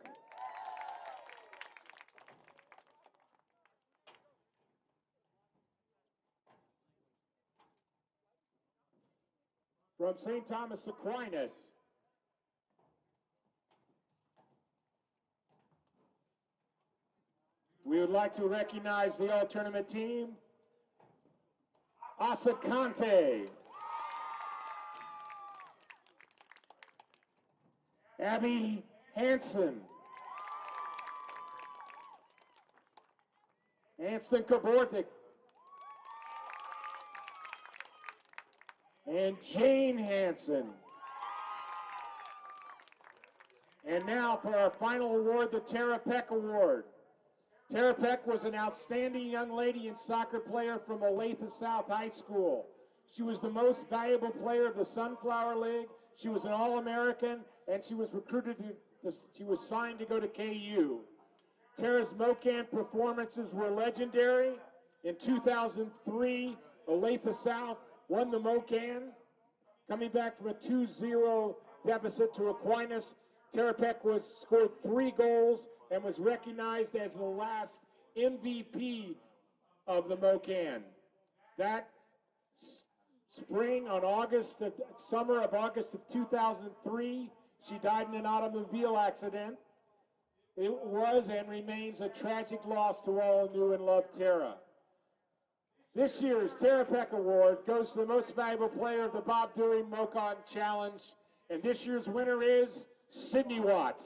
From St. Thomas Aquinas, we would like to recognize the all-tournament team, Asa Conte, Abby Hansen, Anston Kabortik, and Jane Hansen. And now for our final award, the Tara Peck Award. Tara Peck was an outstanding young lady and soccer player from Olathe South High School. She was the most valuable player of the Sunflower League. She was an All-American, and she was she was signed to go to KU. Tara's Mocan performances were legendary. In 2003, Olathe South won the Mocan. Coming back from a 2-0 deficit to Aquinas, Tara Peck scored 3 goals and was recognized as the last MVP of the Mocan. That summer of August of 2003, she died in an automobile accident. It was and remains a tragic loss to all who knew and loved Tara. This year's Tara Peck Award goes to the most valuable player of the Bob Dewey Mocon Challenge, and this year's winner is Sidney Watts.